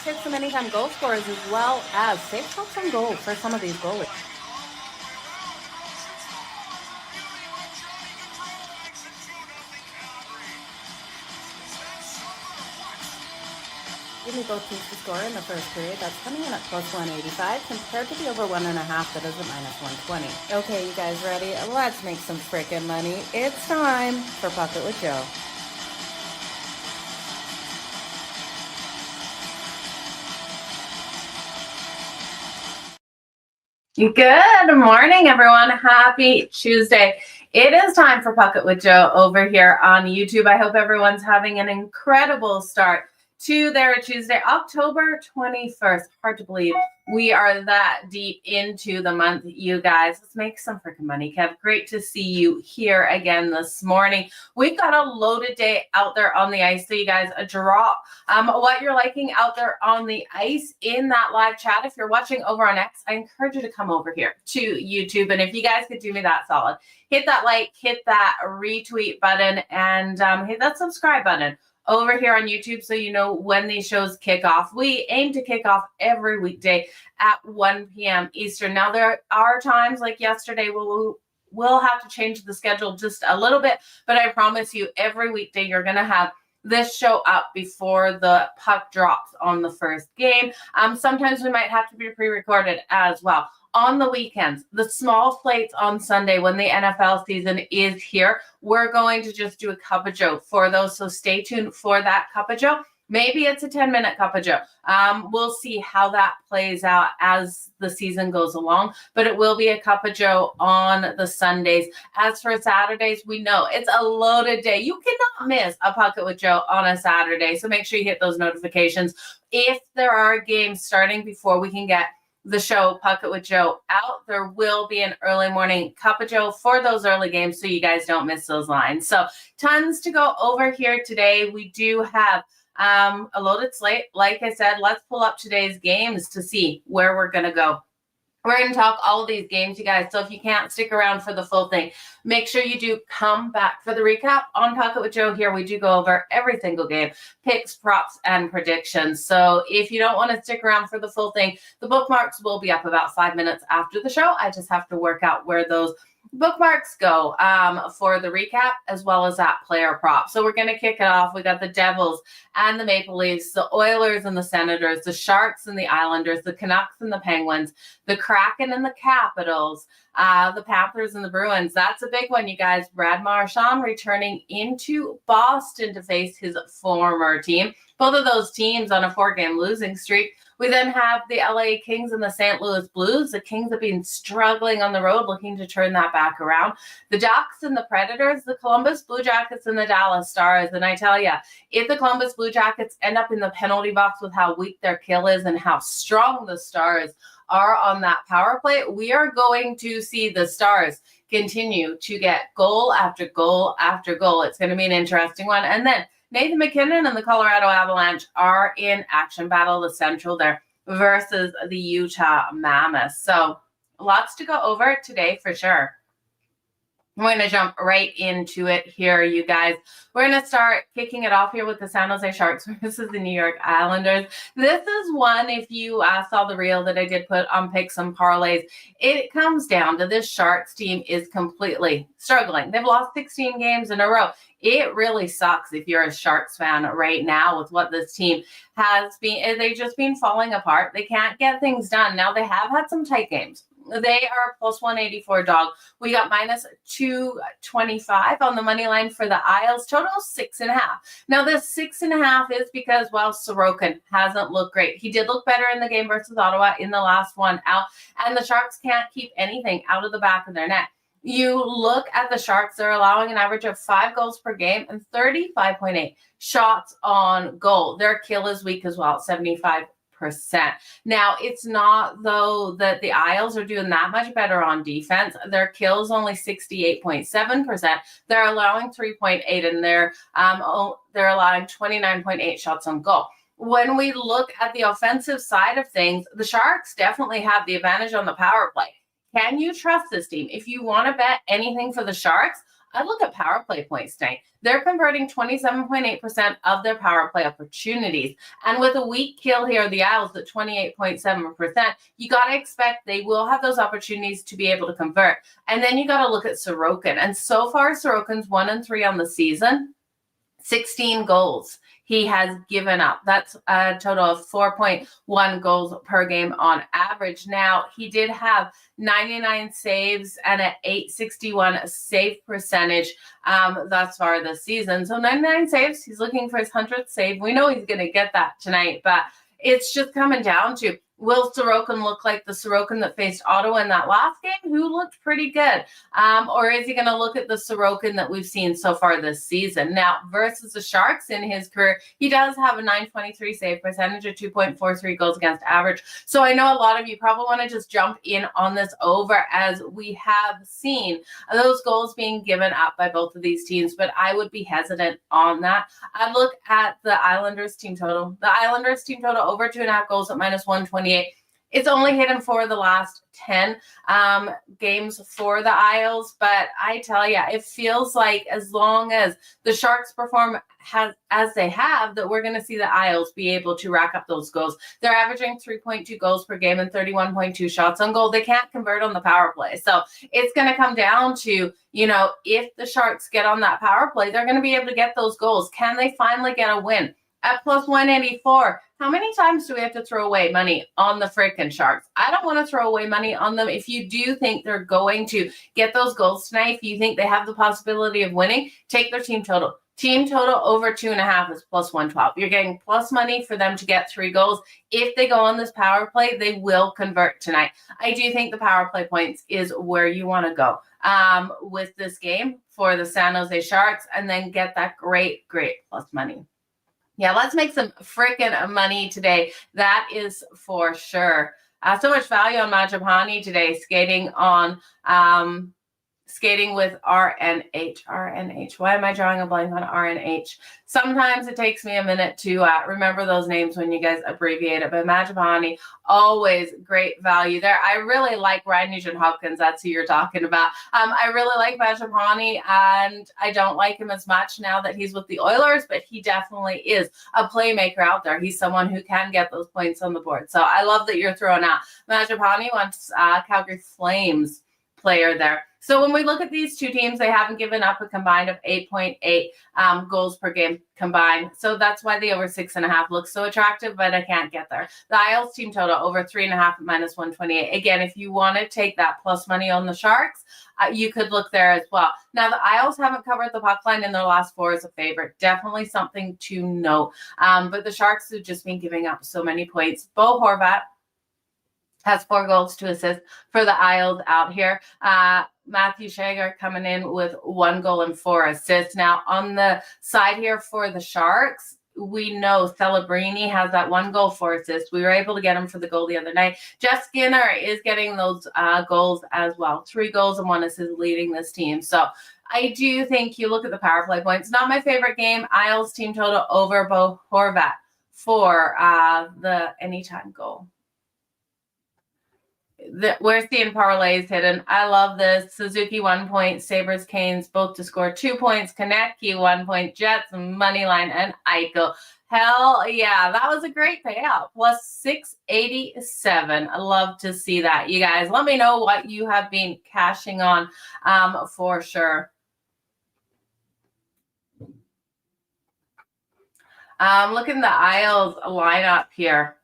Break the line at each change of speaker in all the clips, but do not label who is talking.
hit some anytime goal scorers as well as safe shots on goal for some of these goalies. Give me both teams to score in the first period. That's coming in at plus 185 compared to the over 1.5 that is at minus 120. Okay, you guys ready? Let's make some freaking money. It's time for Puck It with Joe. Good morning, everyone. Happy Tuesday. It is time for Puck It with Joe over here on YouTube. I hope everyone's having an incredible start to their Tuesday, October 21st. Hard to believe we are that deep into the month, you guys. Let's make some freaking money, Kev. Great to see you here again this morning. We've got a loaded day out there on the ice. So you guys, a drop what you're liking out there on the ice in that live chat. If you're watching over on X, I encourage you to come over here to YouTube. And if you guys could do me that solid, hit that like, hit that retweet button, and hit that subscribe button over here on YouTube so you know when these shows kick off. We aim to kick off every weekday at 1 p.m. Eastern. Now, there are times like yesterday we'll have to change the schedule just a little bit, but I promise you every weekday you're going to have this show up before the puck drops on the first game. Sometimes we might have to be pre-recorded as well. On the weekends, the small slates on Sunday when the NFL season is here, we're going to just do a Cup of Joe for those. So stay tuned for that Cup of Joe. Maybe it's a 10-minute Cup of Joe. We'll see how that plays out as the season goes along, but it will be a Cup of Joe on the Sundays. As for Saturdays, we know it's a loaded day. You cannot miss a Puck It with Joe on a Saturday. So make sure you hit those notifications. If there are games starting before we can get the show Puck It with Joe out, there will be an early morning Cup of Joe for those early games so you guys don't miss those lines. So tons to go over here today. We do have a loaded slate. Like I said, let's pull up today's games to see where we're going to go. We're going to talk all of these games, you guys. So if you can't stick around for the full thing, make sure you do come back for the recap on Puck It with Joe. Here we do go over every single game, picks, props, and predictions. So if you don't want to stick around for the full thing, the bookmarks will be up about 5 minutes after the show. I just have to work out where those bookmarks go for the recap as well as that player prop. So we're going to kick it off. We got the Devils and the Maple Leafs, the Oilers and the Senators, the Sharks and the Islanders, the Canucks and the Penguins, the Kraken and the Capitals, the Panthers and the Bruins. That's a big one, you guys. Brad Marchand returning into Boston to face his former team. Both of those teams on a 4-game losing streak. We then have the LA Kings and the St. Louis Blues. The Kings have been struggling on the road, looking to turn that back around. The Ducks and the Predators, the Columbus Blue Jackets and the Dallas Stars. And I tell you, if the Columbus Blue Jackets end up in the penalty box with how weak their kill is and how strong the Stars are on that power play, we are going to see the Stars continue to get goal after goal after goal. It's going to be an interesting one. And then Nathan McKinnon and the Colorado Avalanche are in action battle, the Central there versus the Utah Mammoths. So lots to go over today for sure. We're going to jump right into it here, you guys. We're going to start kicking it off here with the San Jose Sharks versus the New York Islanders. This is one, if you saw the reel that I did put on picks and parlays, it comes down to this Sharks team is completely struggling. They've lost 16 games in a row. It really sucks if you're a Sharks fan right now with what this team has been. They've just been falling apart. They can't get things done. Now, they have had some tight games. They are plus 184 dog. We got minus 225 on the money line for the Isles. Total 6.5. Now, this 6.5 is because, well, Sorokin hasn't looked great. He did look better in the game versus Ottawa in the last one out, and the Sharks can't keep anything out of the back of their net. You look at the Sharks, they're allowing an average of 5 goals per game and 35.8 shots on goal. Their kill is weak as well, 75%. Now, it's not, though, that the Isles are doing that much better on defense. Their kill is only 68.7%. They're allowing 3.8, and they're allowing 29.8 shots on goal. When we look at the offensive side of things, the Sharks definitely have the advantage on the power play. Can you trust this team? If you want to bet anything for the Sharks, I look at power play points tonight. They're converting 27.8% of their power play opportunities. And with a weak kill here, the Isles at 28.7%, you got to expect they will have those opportunities to be able to convert. And then you got to look at Sorokin. And so far, Sorokin's 1-3 on the season, 16 goals he has given up. That's a total of 4.1 goals per game on average. Now, he did have 99 saves and an .861 save percentage thus far this season. So 99 saves, he's looking for his 100th save. We know he's going to get that tonight, but it's just coming down to, will Sorokin look like the Sorokin that faced Ottawa in that last game, who looked pretty good? Or is he going to look at the Sorokin that we've seen so far this season? Now, versus the Sharks in his career, he does have a .923 save percentage, a 2.43 goals against average. So I know a lot of you probably want to just jump in on this over, as we have seen those goals being given up by both of these teams, but I would be hesitant on that. I'd look at the Islanders team total. The Islanders team total over 2.5 goals at -120. It's only hit him for the last 10 games for the Isles, but I tell you, it feels like as long as the Sharks perform as they have, that we're going to see the Isles be able to rack up those goals. They're averaging 3.2 goals per game and 31.2 shots on goal. They can't convert on the power play. So it's going to come down to, if the Sharks get on that power play, they're going to be able to get those goals. Can they finally get a win? At +184, how many times do we have to throw away money on the freaking Sharks? I don't want to throw away money on them. If you do think they're going to get those goals tonight, if you think they have the possibility of winning, take their team total. Team total over 2.5 is +112. You're getting plus money for them to get 3 goals. If they go on this power play, they will convert tonight. I do think the power play points is where you want to go with this game for the San Jose Sharks, and then get that great plus money. Yeah, let's make some freaking money today. That is for sure. So much value on Majapani today, skating with RNH. Why am I drawing a blank on RNH? Sometimes it takes me a minute to remember those names when you guys abbreviate it. But Majapani, always great value there. I really like Ryan Nugent-Hopkins. That's who you're talking about. I really like Majapani, and I don't like him as much now that he's with the Oilers, but he definitely is a playmaker out there. He's someone who can get those points on the board. So I love that you're throwing out Majapani, once Calgary Flames player there. So when we look at these two teams, they haven't given up a combined of 8.8 goals per game combined. So that's why the over 6.5 looks so attractive, but I can't get there. The Isles team total over 3.5 at -128. Again, if you want to take that plus money on the Sharks, you could look there as well. Now, the Isles haven't covered the puck line in their last 4 as a favorite. Definitely something to note. But the Sharks have just been giving up so many points. Bo Horvat has 4 goals to assist for the Isles out here. Matthew Shager coming in with 1 goal and 4 assists. Now, on the side here for the Sharks, we know Celebrini has that 1 goal, 4 assists. We were able to get him for the goal the other night. Jeff Skinner is getting those goals as well. 3 goals and 1 assist leading this team. So I do think you look at the power play points. Not my favorite game. Isles team total over Bo Horvat for the anytime goal. We're seeing parlays hidden. I love this. Suzuki 1 point, Sabres, Canes both to score 2 points, Konecny 1 point, Jets, Moneyline, and Eichel. Hell yeah, that was a great payout. +687. I love to see that. You guys, let me know what you have been cashing on for sure. Looking at the Isles lineup here.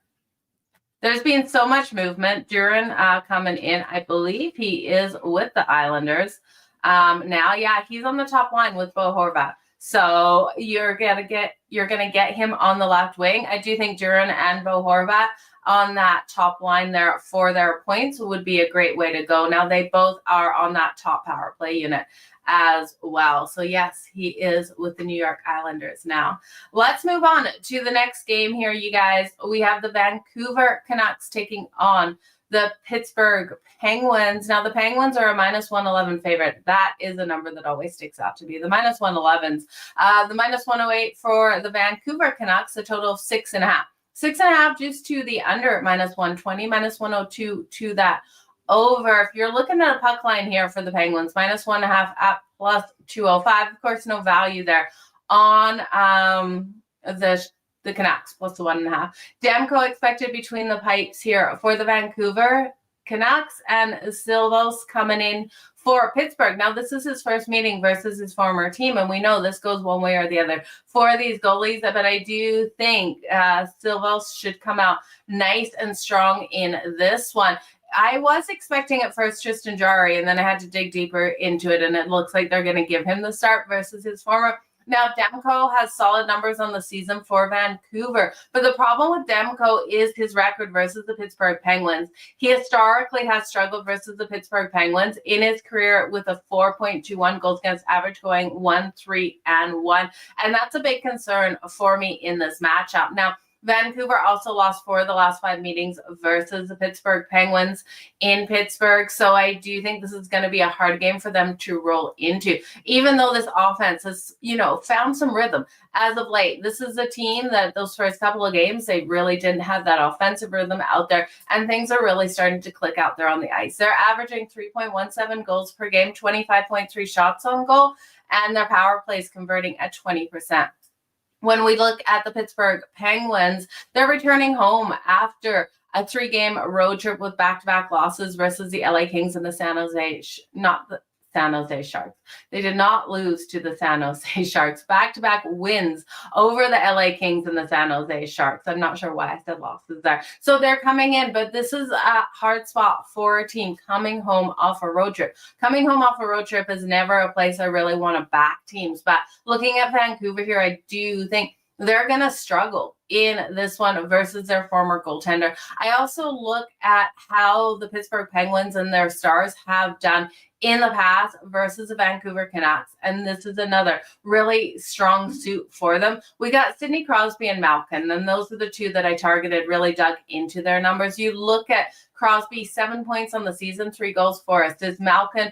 There's been so much movement. Duran coming in. I believe he is with the Islanders. Now, yeah, he's on the top line with Bo Horvat. So you're gonna get him on the left wing. I do think Duran and Bo Horvat on that top line there for their points would be a great way to go. Now they both are on that top power play unit as well. So yes, he is with the New York Islanders now. Let's move on to the next game here, you guys. We have the Vancouver Canucks taking on the Pittsburgh Penguins. Now, the Penguins are a -111 favorite. That is a number that always sticks out to me. The -111s. The -108 for the Vancouver Canucks, a total of 6.5. 6.5 just to the under at -120, -102 to that over. If you're looking at a puck line here for the Penguins, -1.5 at +205. Of course, no value there on the Canucks +1.5. Demko expected between the pipes here for the Vancouver Canucks, and Silvos coming in for Pittsburgh. Now, this is his first meeting versus his former team, and we know this goes one way or the other for these goalies, but I do think Silvos should come out nice and strong in this one. I was expecting at first Tristan Jarry, and then I had to dig deeper into it, and it looks like they're going to give him the start versus his former. Now, Demko has solid numbers on the season for Vancouver, but the problem with Demko is his record versus the Pittsburgh Penguins. He historically has struggled versus the Pittsburgh Penguins in his career with a 4.21 goals against average, going 1-3-1, and that's a big concern for me in this matchup. Now, Vancouver also lost 4 of the last 5 meetings versus the Pittsburgh Penguins in Pittsburgh. So I do think this is going to be a hard game for them to roll into, even though this offense has, found some rhythm as of late. This is a team that those first couple of games, they really didn't have that offensive rhythm out there, and things are really starting to click out there on the ice. They're averaging 3.17 goals per game, 25.3 shots on goal, and their power play is converting at 20%. When we look at the Pittsburgh Penguins, they're returning home after a 3-game road trip with back-to-back losses versus the LA Kings and the San Jose Sharks. They did not lose to the San Jose Sharks. Back-to-back wins over the LA Kings and the San Jose Sharks. I'm not sure why I said losses there. So they're coming in, but this is a hard spot for a team coming home off a road trip. Coming home off a road trip is never a place I really want to back teams. But looking at Vancouver here, I do think they're going to struggle in this one versus their former goaltender. I also look at how the Pittsburgh Penguins and their stars have done in the past versus the Vancouver Canucks, and this is another really strong suit for them. We got Sidney Crosby and Malkin, and those are the two that I targeted, really dug into their numbers. You look at Crosby, 7 points on the season, 3 goals, 4 assists. Malkin,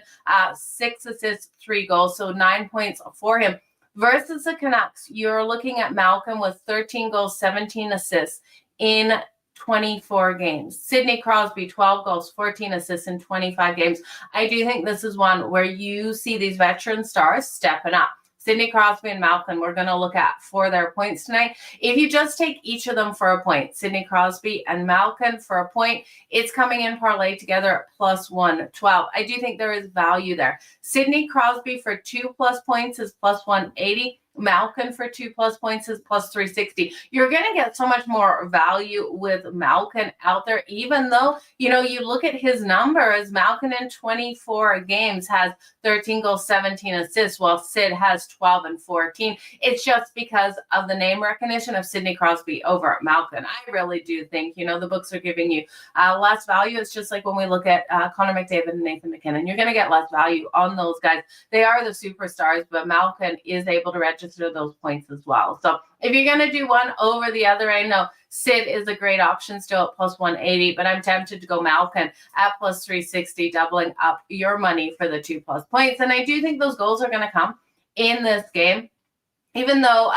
6 assists, 3 goals, so 9 points for him. Versus the Canucks, you're looking at Malkin with 13 goals, 17 assists in 24 games. Sidney Crosby, 12 goals, 14 assists in 25 games. I do think this is one where you see these veteran stars stepping up. Sidney Crosby and Malkin, we're going to look at for their points tonight. If you just take each of them for a point, Sidney Crosby and Malkin for a point, it's coming in parlay together at +112. I do think there is value there. Sidney Crosby for 2+ points is +180. Malkin for 2+ points is +360. You're going to get so much more value with Malkin out there, even though, you look at his numbers. Malkin in 24 games has 13 goals, 17 assists, while Sid has 12 and 14. It's just because of the name recognition of Sidney Crosby over Malkin. I really do think, the books are giving you less value. It's just like when we look at Connor McDavid and Nathan McKinnon. You're going to get less value on those guys. They are the superstars, but Malkin is able to register those points as well. So if you're going to do one over the other, I know Sid is a great option still at +180, but I'm tempted to go Malkin at +360, doubling up your money for the 2+ points. And I do think those goals are going to come in this game, even though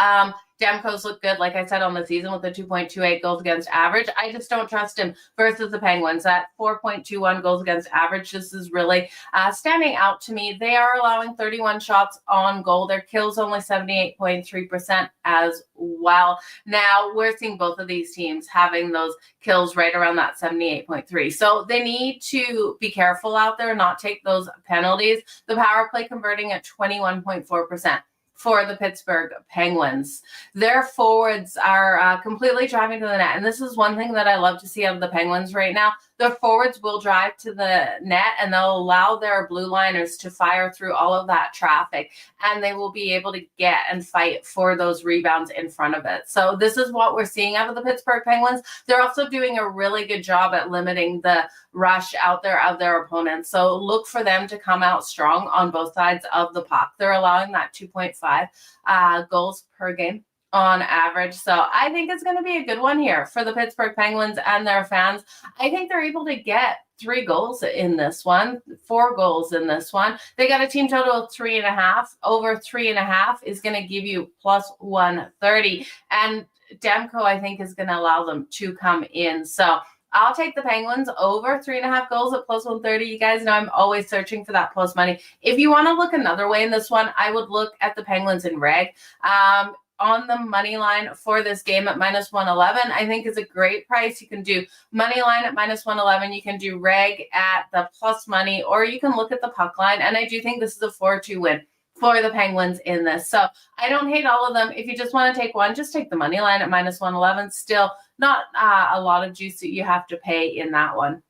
Demko's look good, like I said, on the season with the 2.28 goals against average. I just don't trust him versus the Penguins. At 4.21 goals against average, this is really standing out to me. They are allowing 31 shots on goal. Their kills only 78.3% as well. Now, we're seeing both of these teams having those kills right around that 78.3. So they need to be careful out there, not take those penalties. The power play converting at 21.4%. for the Pittsburgh Penguins. Their forwards are completely driving to the net. And this is one thing that I love to see out of the Penguins right now. The forwards will drive to the net and they'll allow their blue liners to fire through all of that traffic. And they will be able to get and fight for those rebounds in front of it. So this is what we're seeing out of the Pittsburgh Penguins. They're also doing a really good job at limiting the rush out there of their opponents. So look for them to come out strong on both sides of the puck. They're allowing that 2.5 goals per game on average. So I think it's going to be a good one here for the Pittsburgh Penguins and their fans. I think they're able to get 3 goals in this one, 4 goals in this one. They got a team total of 3.5. Over 3.5 is going to give you plus 130. And Demko, I think, is going to allow them to come in. So I'll take the Penguins over 3.5 goals at plus 130. You guys know I'm always searching for that plus money. If you want to look another way in this one, I would look at the Penguins in reg. On the money line for this game at minus 111, I think is a great price. You can do money line at minus 111. You can do reg at the plus money, or you can look at the puck line. And I do think this is a 4-2 win for the Penguins in this. So I don't hate all of them. If you just want to take one, just take the money line at minus 111. Still not a lot of juice that you have to pay in that one.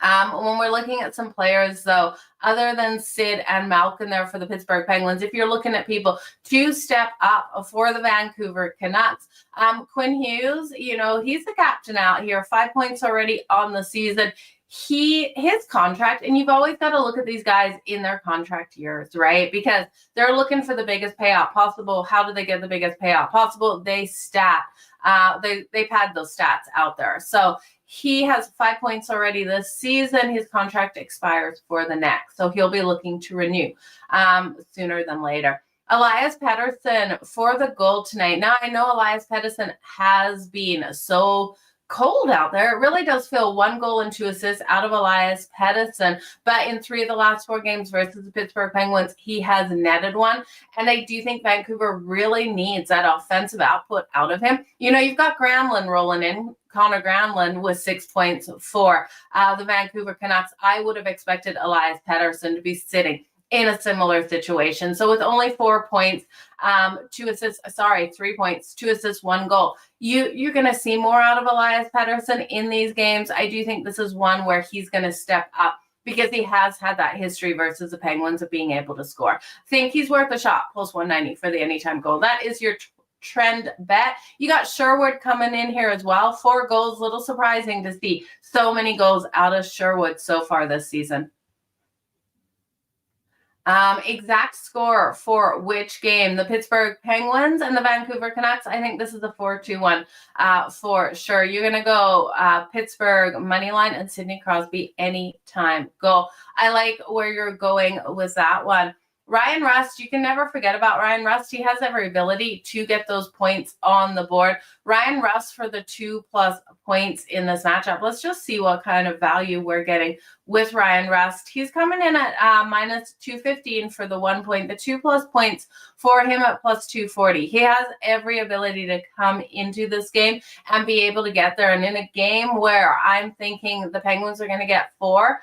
When we're looking at some players, though, other than Sid and Malkin there for the Pittsburgh Penguins, if you're looking at people to step up for the Vancouver Canucks, Quinn Hughes, he's the captain out here, 5 points already on the season. His contract, and you've always got to look at these guys in their contract years, right? Because they're looking for the biggest payout possible. How do they get the biggest payout possible? They pad those stats out there. So he has 5 points already this season. His contract expires for the next, so he'll be looking to renew sooner than later. Elias Pettersson for the goal tonight. Now, I know Elias Pettersson has been so cold out there. It really does feel 1 goal and 2 assists out of Elias Pettersson, but in 3 of the last 4 games versus the Pittsburgh Penguins, he has netted 1, and I do think Vancouver really needs that offensive output out of him. You've got Granlund rolling in, Connor Granlund with 6 points for the Vancouver Canucks. I would have expected Elias Pettersson to be sitting in a similar situation. So with only 4 points, 3 points, 2 assists, 1 goal, you're going to see more out of Elias Pettersson in these games. I do think this is one where he's going to step up because he has had that history versus the Penguins of being able to score. I think he's worth a shot, plus 190 for the anytime goal. That is your trend bet. You got Sherwood coming in here as well. 4 goals, little surprising to see so many goals out of Sherwood so far this season. Exact score for which game? The Pittsburgh Penguins and the Vancouver Canucks. I think this is a 4-2 one for sure. You're going to go Pittsburgh money line and Sidney Crosby anytime goal. I like where you're going with that one. Ryan Rust, you can never forget about Ryan Rust. He has every ability to get those points on the board. Ryan Rust for the 2+ points in this matchup. Let's just see what kind of value we're getting with Ryan Rust. He's coming in at minus 215 for the 1 point. The 2+ points for him at plus 240. He has every ability to come into this game and be able to get there. And in a game where I'm thinking the Penguins are going to get 4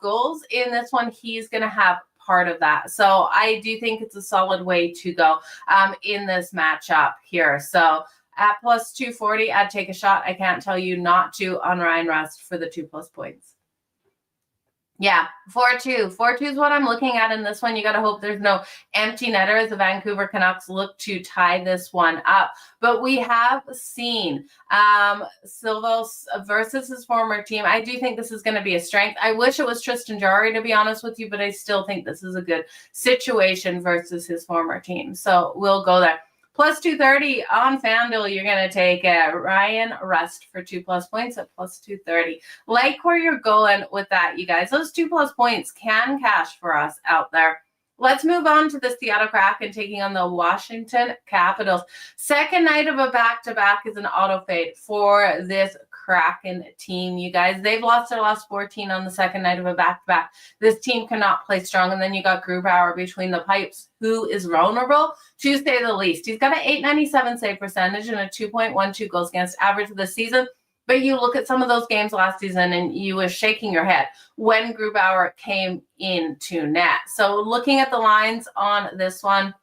goals in this one, he's going to have part of that. So I do think it's a solid way to go in this matchup here. So at plus 240, I'd take a shot. I can't tell you not to on Ryan Rust for the 2+ points. Yeah, 4-2. 4-2 is what I'm looking at in this one. You got to hope there's no empty netter as the Vancouver Canucks look to tie this one up. But we have seen Silvos versus his former team. I do think this is going to be a strength. I wish it was Tristan Jarry, to be honest with you, but I still think this is a good situation versus his former team. So we'll go there. Plus 230 on FanDuel, you're going to take Ryan Rust for 2+ points at plus 230. Like where you're going with that, you guys. Those 2+ points can cash for us out there. Let's move on to the Seattle Kraken taking on the Washington Capitals. Second night of a back-to-back is an auto fade for this Kraken team, you guys. They've lost their last 14 on the second night of a back-to-back. This team cannot play strong. And then you got Grubauer between the pipes, who is vulnerable, to say the least. He's got an .897 save percentage and a 2.12 goals against average of the season. But you look at some of those games last season and you were shaking your head when Grubauer came into net. So looking at the lines on this one,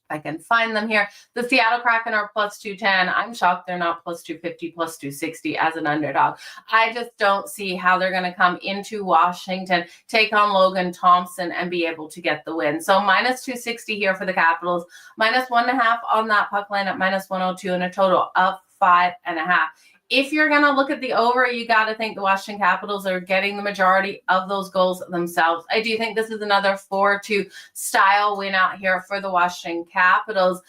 I can find them here. The Seattle Kraken are plus 210. I'm shocked they're not plus 250, plus 260 as an underdog. I just don't see how they're going to come into Washington, take on Logan Thompson, and be able to get the win. So minus 260 here for the Capitals, minus 1.5 on that puck line at minus 102, and a total of 5.5. If you're going to look at the over, you got to think the Washington Capitals are getting the majority of those goals themselves. I do think this is another 4-2 style win out here for the Washington Capitals.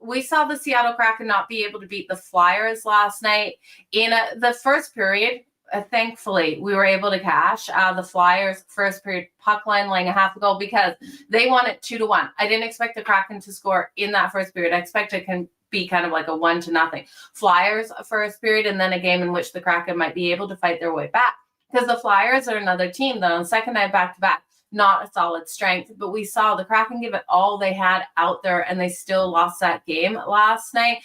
We saw the Seattle Kraken not be able to beat the Flyers last night. In the first period, thankfully, we were able to cash the Flyers' first period puck line laying a half a goal because they won it 2-1. I didn't expect the Kraken to score in that first period. I expected be kind of like a 1-0 Flyers first period, and then a game in which the Kraken might be able to fight their way back, because the Flyers are another team that on second night back-to-back, not a solid strength, but we saw the Kraken give it all they had out there, and they still lost that game last night.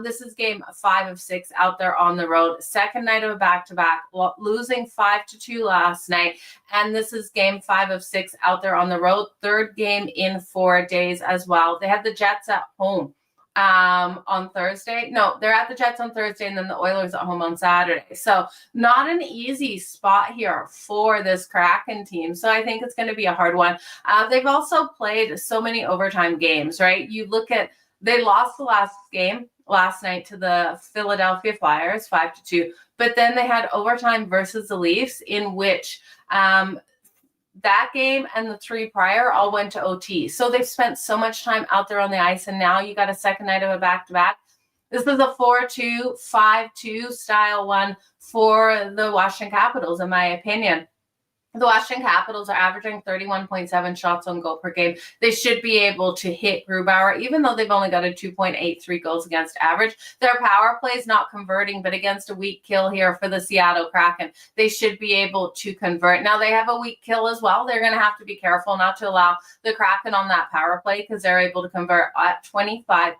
This is game 5 of 6 out there on the road. Second night of a back-to-back, losing 5-2 last night, and this is game 5 of 6 out there on the road. Third game in 4 days as well. They have the Jets at home on Thursday. No, they're at the Jets on Thursday, and then the Oilers at home on Saturday. So not an easy spot here for this Kraken team. So I think it's going to be a hard one. They've also played so many overtime games, right? You look at, they lost the last game last night to the Philadelphia Flyers 5-2, but then they had overtime versus the Leafs, in which that game and the 3 prior all went to OT. So they've spent so much time out there on the ice, and now you got a second night of a back-to-back. This is a 4-2, 5-2 style one for the Washington Capitals, in my opinion. The Washington Capitals are averaging 31.7 shots on goal per game. They should be able to hit Grubauer, even though they've only got a 2.83 goals against average. Their power play is not converting, but against a weak kill here for the Seattle Kraken, they should be able to convert. Now, they have a weak kill as well. They're going to have to be careful not to allow the Kraken on that power play, because they're able to convert at 25%.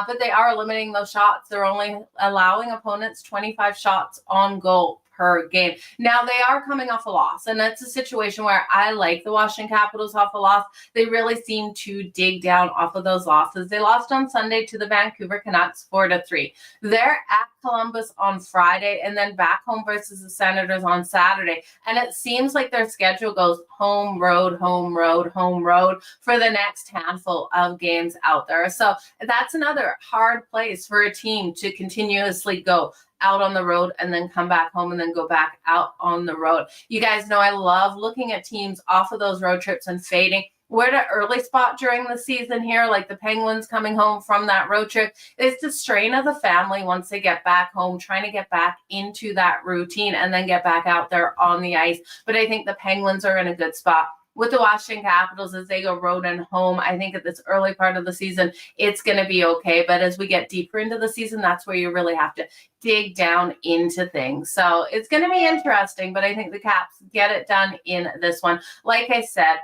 But they are limiting those shots. They're only allowing opponents 25 shots on goal per game. Now, they are coming off a loss, and that's a situation where I like the Washington Capitals off a loss. They really seem to dig down off of those losses. They lost on Sunday to the Vancouver Canucks 4-3. They're at Columbus on Friday, and then back home versus the Senators on Saturday. And it seems like their schedule goes home, road, home, road, home, road for the next handful of games out there. So that's another hard place for a team to continuously go out on the road and then come back home and then go back out on the road. You guys know I love looking at teams off of those road trips and fading. We're at an early spot during the season here, like the Penguins coming home from that road trip. It's the strain of the family once they get back home, trying to get back into that routine and then get back out there on the ice. But I think the Penguins are in a good spot. With the Washington Capitals, as they go road and home, I think at this early part of the season, it's going to be okay. But as we get deeper into the season, that's where you really have to dig down into things. So it's going to be interesting, but I think the Caps get it done in this one. Like I said,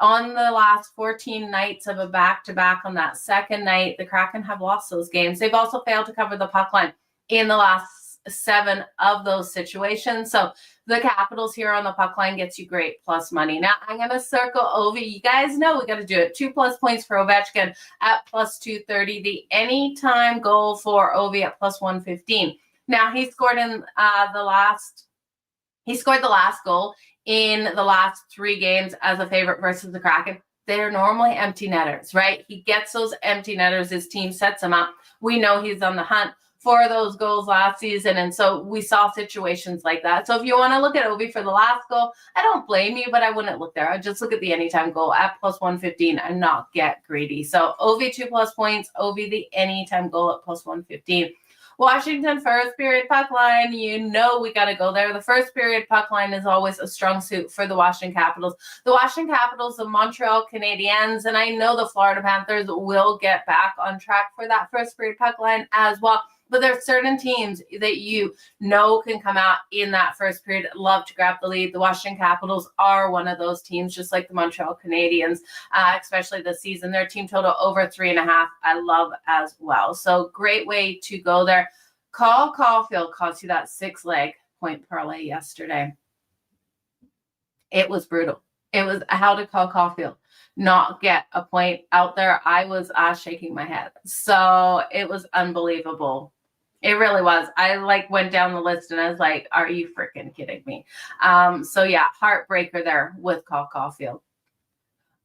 on the last 14 nights of a back-to-back, on that second night, the Kraken have lost those games. They've also failed to cover the puck line in the last 7 of those situations. So the Capitals here on the puck line gets you great plus money. Now, I'm going to circle Ovi. You guys know we got to do it. 2+ points for Ovechkin at plus 230. The anytime goal for Ovi at plus 115. Now, he scored in the last goal in the last 3 games as a favorite versus the Kraken. They're normally empty netters, right? He gets those empty netters. His team sets him up. We know he's on the hunt for those goals last season, and so we saw situations like that. So if you want to look at Ovi for the last goal, I don't blame you, but I wouldn't look there. I'd just look at the anytime goal at plus 115 and not get greedy. So Ovi 2+ points, Ovi the anytime goal at plus 115. Washington first period puck line, you know we got to go there. The first period puck line is always a strong suit for the Washington Capitals. The Washington Capitals, the Montreal Canadiens, and I know the Florida Panthers will get back on track for that first period puck line as well. But there are certain teams that you know can come out in that first period, love to grab the lead. The Washington Capitals are one of those teams, just like the Montreal Canadiens, especially this season. Their team total over 3.5, I love as well. So great way to go there. Cole Caulfield cost you that 6-leg point parlay yesterday. It was brutal. It was how to Cole Caulfield not get a point out there. I was shaking my head. So it was unbelievable. It really was. I went down the list and I was like, are you freaking kidding me? So yeah, heartbreaker there with Cole Caulfield.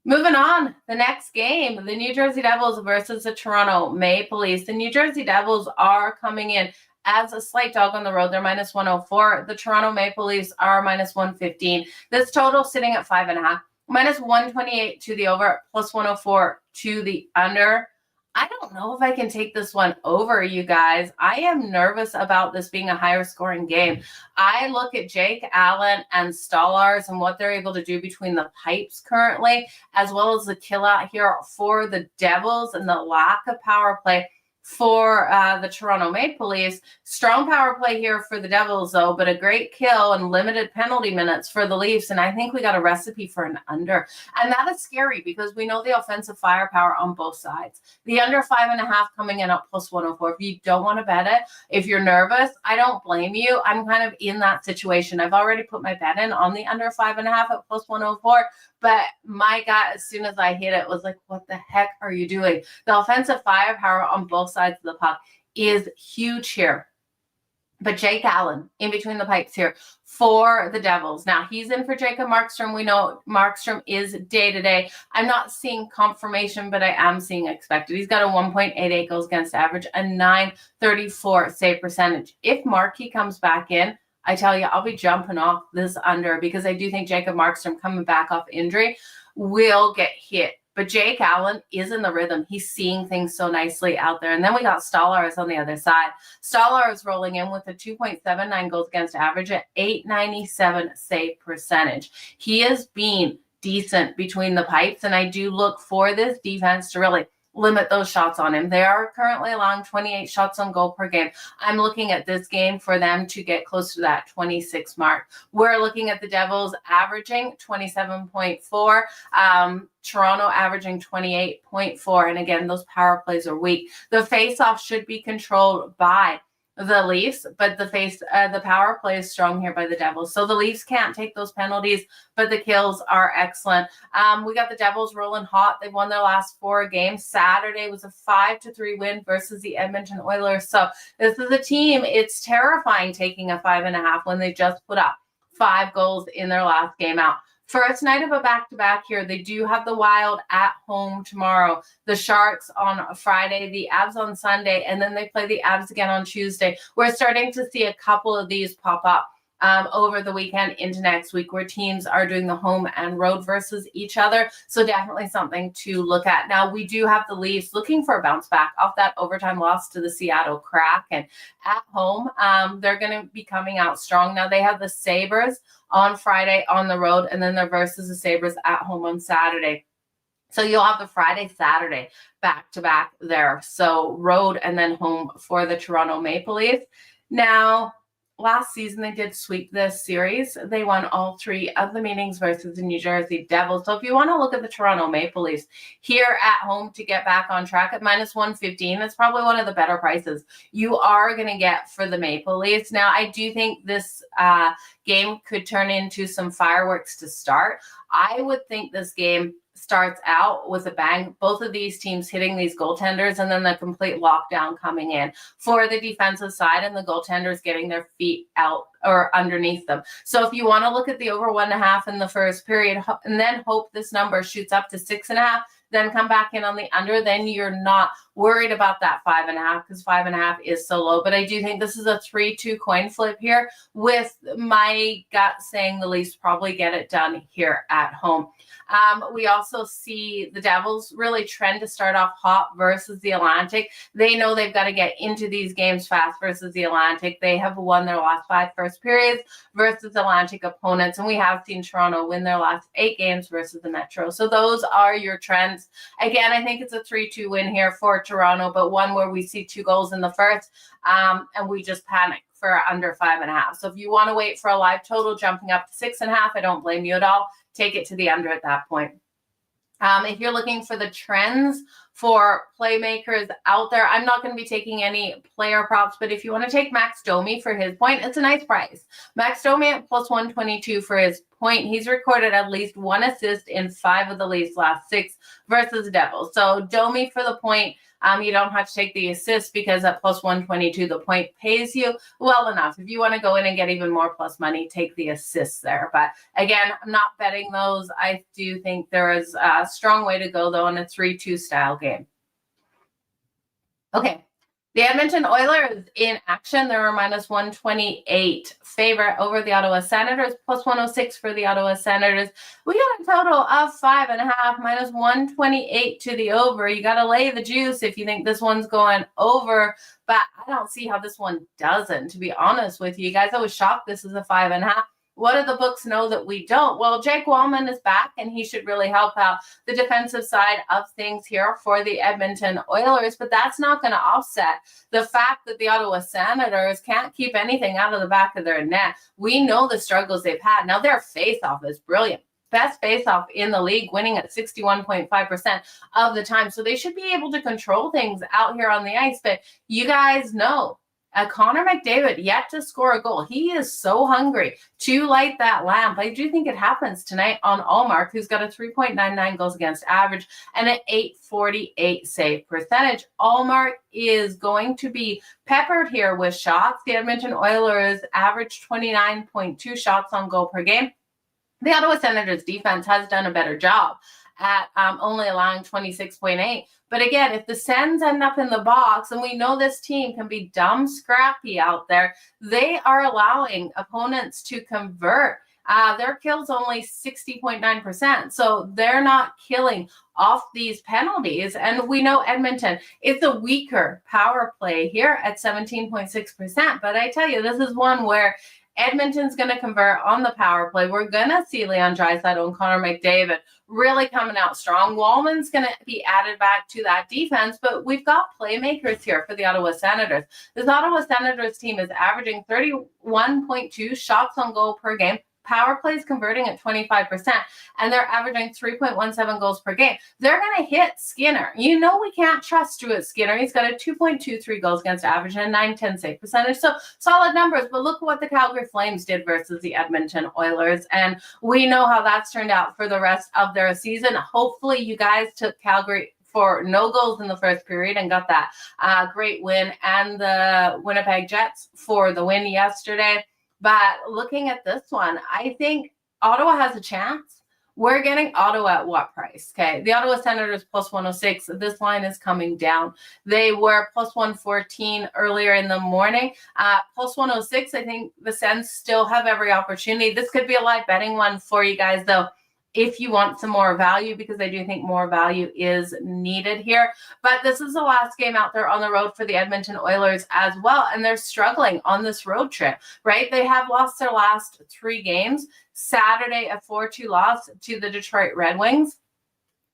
Moving on, the next game, the New Jersey Devils versus the Toronto Maple Leafs. The New Jersey Devils are coming in as a slight dog on the road. They're minus 104. The Toronto Maple Leafs are minus 115. This total sitting at 5.5. Minus 128 to the over, plus 104 to the under. I don't know if I can take this one over, you guys. I am nervous about this being a higher scoring game. I look at Jake Allen and Stolarz and what they're able to do between the pipes currently, as well as the kill out here for the Devils and the lack of power play. for the Toronto Maple Leafs. Strong power play here for the Devils, though, but a great kill and limited penalty minutes for the Leafs. And I think we got a recipe for an under. And that is scary because we know the offensive firepower on both sides. The under 5.5 coming in at plus 104. If you don't want to bet it, if you're nervous, I don't blame you. I'm kind of in that situation. I've already put my bet in on the under 5.5 at plus 104. But my gut, as soon as I hit it, was like, what the heck are you doing? The offensive firepower on both sides of the puck is huge here. But Jake Allen in between the pipes here for the Devils. Now, he's in for Jacob Markstrom. We know Markstrom is day-to-day. I'm not seeing confirmation, but I am seeing expected. He's got a 1.88 goals against average, a 934 save percentage. If Markey comes back in, I tell you, I'll be jumping off this under because I do think Jacob Markstrom coming back off injury will get hit. But Jake Allen is in the rhythm. He's seeing things so nicely out there. And then we got Stolarz on the other side. Stolarz rolling in with a 2.79 goals against average at 897 save percentage. He has been decent between the pipes, and I do look for this defense to really limit those shots on him. They are currently allowing 28 shots on goal per game. I'm looking at this game for them to get close to that 26 mark. We're looking at the Devils averaging 27.4, Toronto averaging 28.4. And again, those power plays are weak. The face-off should be controlled by the Leafs, but the power play is strong here by the Devils. So the Leafs can't take those penalties, but the kills are excellent. We got the Devils rolling hot. They've won their last 4 games. Saturday was a 5-3 win versus the Edmonton Oilers. So this is a team, it's terrifying taking a 5.5 when they just put up 5 goals in their last game out. First night of a back-to-back here. They do have the Wild at home tomorrow, the Sharks on Friday, the Avs on Sunday, and then they play the Avs again on Tuesday. We're starting to see a couple of these pop up over the weekend into next week where teams are doing the home and road versus each other. So definitely something to look at. Now, we do have the Leafs looking for a bounce back off that overtime loss to the Seattle Kraken at home. They're going to be coming out strong. Now, they have the Sabres on Friday on the road, and then they're versus the Sabres at home on Saturday. So you'll have the Friday, Saturday back-to-back there. So road and then home for the Toronto Maple Leafs. Now, last season, they did sweep this series. They won all 3 of the meetings versus the New Jersey Devils. So if you want to look at the Toronto Maple Leafs here at home to get back on track at minus 115, it's probably one of the better prices you are going to get for the Maple Leafs. Now, I do think this game could turn into some fireworks to start. I would think this game starts out with a bang, both of these teams hitting these goaltenders, and then the complete lockdown coming in for the defensive side and the goaltenders getting their feet out or underneath them. So if you want to look at the over 1.5 in the first period and then hope this number shoots up to 6.5, then come back in on the under, then you're not worried about that 5.5 because 5.5 is so low. But I do think this is a 3-2 coin flip here with my gut saying the Leafs probably get it done here at home. We also see the Devils really trend to start off hot versus the Atlantic. They know they've got to get into these games fast versus the Atlantic. They have won their last 5 first periods versus Atlantic opponents, and we have seen Toronto win their last 8 games versus the Metro. So those are your trends. Again, I think it's a 3-2 win here for Toronto, but one where we see 2 goals in the first, and we just panic for under 5.5. So if you want to wait for a live total jumping up to 6.5, I don't blame you at all. Take it to the under at that point. If you're looking for the trends for playmakers out there, I'm not going to be taking any player props, but if you want to take Max Domi for his point, it's a nice price. Max Domi at plus 122 for his point. He's recorded at least 1 assist in 5 of the Leafs' last 6 versus the Devils. So Domi for the point. You don't have to take the assist because at plus 122, the point pays you well enough. If you want to go in and get even more plus money, take the assists there. But again, I'm not betting those. I do think there is a strong way to go, though, in a 3-2 style game. Okay. The Edmonton Oilers in action. They're a minus 128 favorite over the Ottawa Senators, plus 106 for the Ottawa Senators. We got a total of 5.5, minus 128 to the over. You got to lay the juice if you think this one's going over, but I don't see how this one doesn't, to be honest with you guys. I was shocked this is a 5.5. What do the books know that we don't? Well, Jake Wallman is back, and he should really help out the defensive side of things here for the Edmonton Oilers, but that's not going to offset the fact that the Ottawa Senators can't keep anything out of the back of their net. We know the struggles they've had. Now, their face-off is brilliant. Best face-off in the league, winning at 61.5% of the time. So they should be able to control things out here on the ice. But you guys know, Connor McDavid yet to score a goal. He is so hungry to light that lamp. I do think it happens tonight on Allmark, who's got a 3.99 goals against average and an 848 save percentage. Allmark is going to be peppered here with shots. The Edmonton Oilers average 29.2 shots on goal per game. The Ottawa Senators defense has done a better job at only allowing 26.8. But again, if the Sens end up in the box, and we know this team can be dumb scrappy out there, they are allowing opponents to convert. Their kill's only 60.9%. So they're not killing off these penalties. And we know Edmonton, it's a weaker power play here at 17.6%. But I tell you, this is one where Edmonton's going to convert on the power play. We're going to see Leon Draisaitl and Connor McDavid really coming out strong. Wallman's going to be added back to that defense, but we've got playmakers here for the Ottawa Senators. This Ottawa Senators team is averaging 31.2 shots on goal per game. Power plays converting at 25%, and they're averaging 3.17 goals per game. They're going to hit Skinner. You know we can't trust Stuart Skinner. He's got a 2.23 goals against average and a 9-10 save percentage. So solid numbers, but look what the Calgary Flames did versus the Edmonton Oilers, and we know how that's turned out for the rest of their season. Hopefully you guys took Calgary for no goals in the first period and got that great win, and the Winnipeg Jets for the win yesterday. But looking at this one, I think Ottawa has a chance. We're getting Ottawa at what price? Okay, the Ottawa Senators plus 106. This line is coming down. They were plus 114 earlier in the morning. Plus 106, I think the Sens still have every opportunity. This could be a live betting one for you guys, though, if you want some more value, because I do think more value is needed here. But this is the last game out there on the road for the Edmonton Oilers as well, and they're struggling on this road trip, right? They have lost their last 3 games. Saturday, a 4-2 loss to the Detroit Red Wings.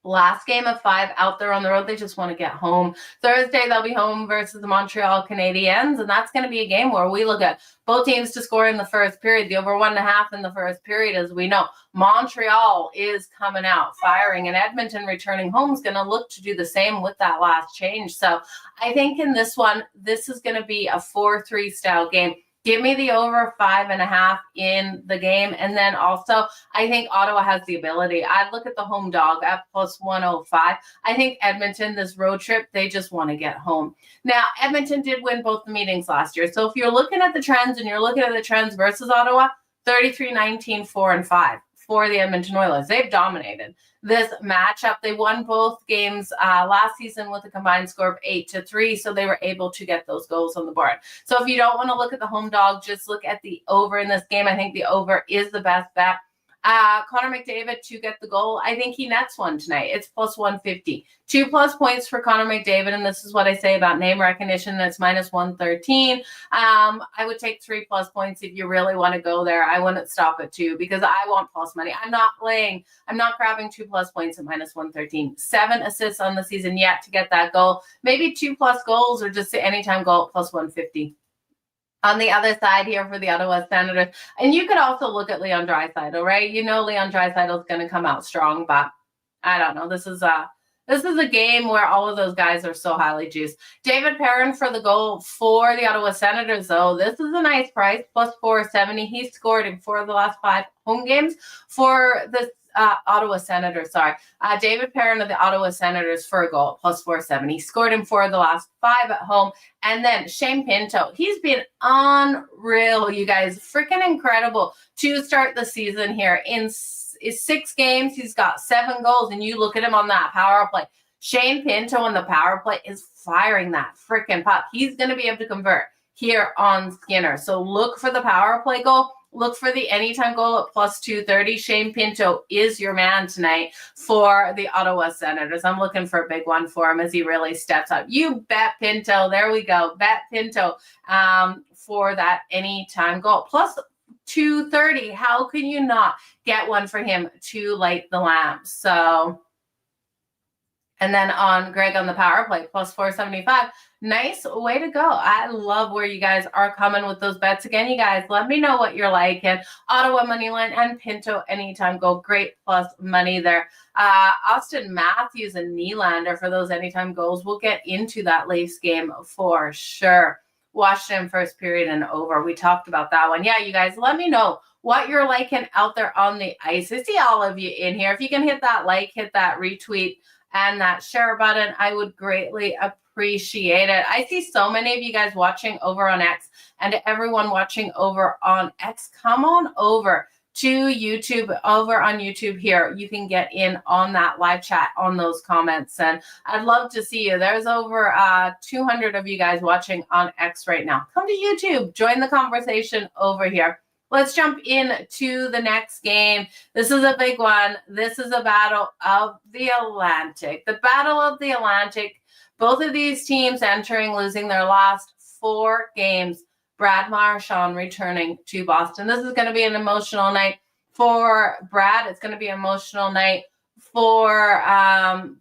Last game of 5 out there on the road. They just want to get home. Thursday, they'll be home versus the Montreal Canadiens, and that's going to be a game where we look at both teams to score in the first period. The over 1.5 in the first period, as we know. Montreal is coming out firing, and Edmonton returning home is going to look to do the same with that last change. So I think in this one, this is going to be a 4-3 style game. Give me the over 5.5 in the game. And then also, I think Ottawa has the ability. I'd look at the home dog at plus 105. I think Edmonton, this road trip, they just want to get home. Now, Edmonton did win both the meetings last year. So if you're looking at the trends and you're looking at the trends versus Ottawa, 33-19, 4-5 for the Edmonton Oilers. They've dominated this matchup. They won both games last season with a combined score of 8-3, so they were able to get those goals on the board. So if you don't want to look at the home dog, just look at the over in this game. I think the over is the best bet. Connor McDavid to get the goal. I think he nets one tonight. It's plus 150. 2+ points for Connor McDavid, and this is what I say about name recognition. That's minus 113. I would take 3+ points if you really want to go there. I wouldn't stop at 2 because I want plus money. I'm not grabbing 2+ points at minus 113. 7 assists on the season yet to get that goal. Maybe 2+ goals or just anytime goal at plus 150. On the other side here for the Ottawa Senators. And you could also look at Leon Draisaitl, right? You know Leon Draisaitl is going to come out strong, but I don't know. This is a game where all of those guys are so highly juiced. David Perron for the goal for the Ottawa Senators, though. This is a nice price, plus 470. He scored in 4 of the last 5 home games for the Ottawa Senators, David Perron of the Ottawa Senators for a goal, plus 470. He scored in 4 of the last 5 at home. And then Shane Pinto, he's been unreal, you guys. Freaking incredible to start the season here. In 6 games, he's got 7 goals, and you look at him on that power play. Shane Pinto on the power play is firing that freaking puck. He's going to be able to convert here on Skinner. So look for the power play goal. Look for the anytime goal at plus 230. Shane Pinto is your man tonight for the Ottawa Senators. I'm looking for a big one for him as he really steps up. You bet Pinto. There we go. Bet Pinto for that anytime goal. Plus 230. How can you not get one for him to light the lamp? So, and then on Greg on the power play, plus 475. Nice way to go. I love where you guys are coming with those bets. Again, you guys, let me know what you're liking. Ottawa Moneyline and Pinto anytime goal. Great plus money there. Austin Matthews and Nylander for those anytime goals. We'll get into that Leafs game for sure. Washington first period and over. We talked about that one. Yeah, you guys, let me know what you're liking out there on the ice. I see all of you in here. If you can hit that like, hit that retweet, and that share button, I would greatly appreciate it. I see so many of you guys watching over on X, and everyone watching over on X, come on over to YouTube. Over on YouTube here, you can get in on that live chat on those comments, and I'd love to see you. There's over 200 of you guys watching on X right now. Come to YouTube, join the conversation over here. Let's jump into the next game. This is a big one. This is a battle of the Atlantic. The Battle of the Atlantic. Both of these teams losing their last 4 games. Brad Marchand returning to Boston. This is going to be an emotional night for Brad. It's going to be an emotional night for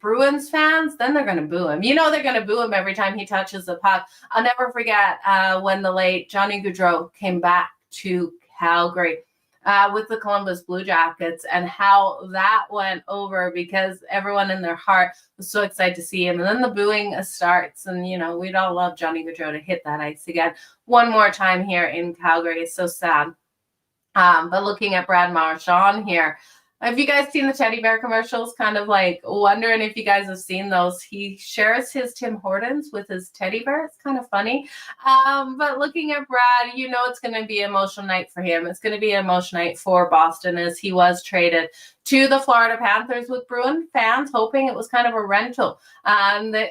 Bruins fans. Then they're going to boo him. You know they're going to boo him every time he touches the puck. I'll never forget when the late Johnny Gaudreau came back to Calgary with the Columbus Blue Jackets, and how that went over because everyone in their heart was so excited to see him. And then the booing starts, and you know we'd all love Johnny Gaudreau to hit that ice again one more time here in Calgary. It's so sad. But looking at Brad Marchand here, have you guys seen the teddy bear commercials? Kind of like wondering if you guys have seen those. He shares his Tim Hortons with his teddy bear. It's kind of funny. But looking at Brad, you know it's going to be an emotional night for him. It's going to be an emotional night for Boston as he was traded to the Florida Panthers, with Bruin fans hoping it was kind of a rental. That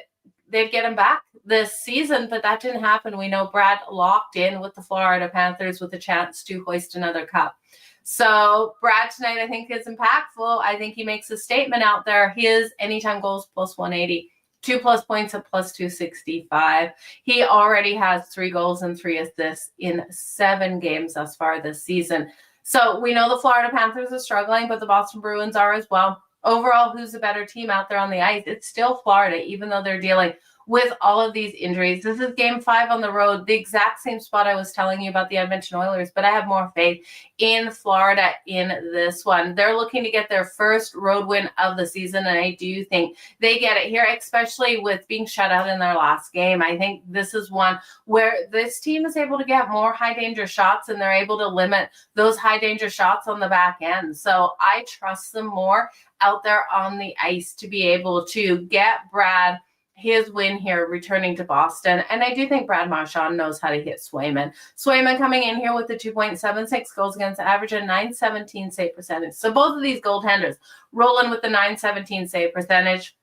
they'd get him back this season, but that didn't happen. We know Brad locked in with the Florida Panthers with a chance to hoist another cup. So Brad tonight, I think, is impactful. I think he makes a statement out there. His anytime goals plus 180, 2+ points at plus 265. He already has 3 goals and 3 assists in 7 games thus far this season. So we know the Florida Panthers are struggling, but the Boston Bruins are as well. Overall, who's a better team out there on the ice? It's still Florida, even though they're dealing with all of these injuries. This is game 5 on the road, the exact same spot I was telling you about the Edmonton Oilers, but I have more faith in Florida in this one. They're looking to get their first road win of the season, and I do think they get it here, especially with being shut out in their last game. I think this is one where this team is able to get more high-danger shots, and they're able to limit those high-danger shots on the back end. So I trust them more out there on the ice to be able to get Brad his win here, returning to Boston. And I do think Brad Marchand knows how to hit Swayman. Swayman coming in here with the 2.76 goals against average and 917 save percentage. So both of these goaltenders rolling with the 917 save percentage.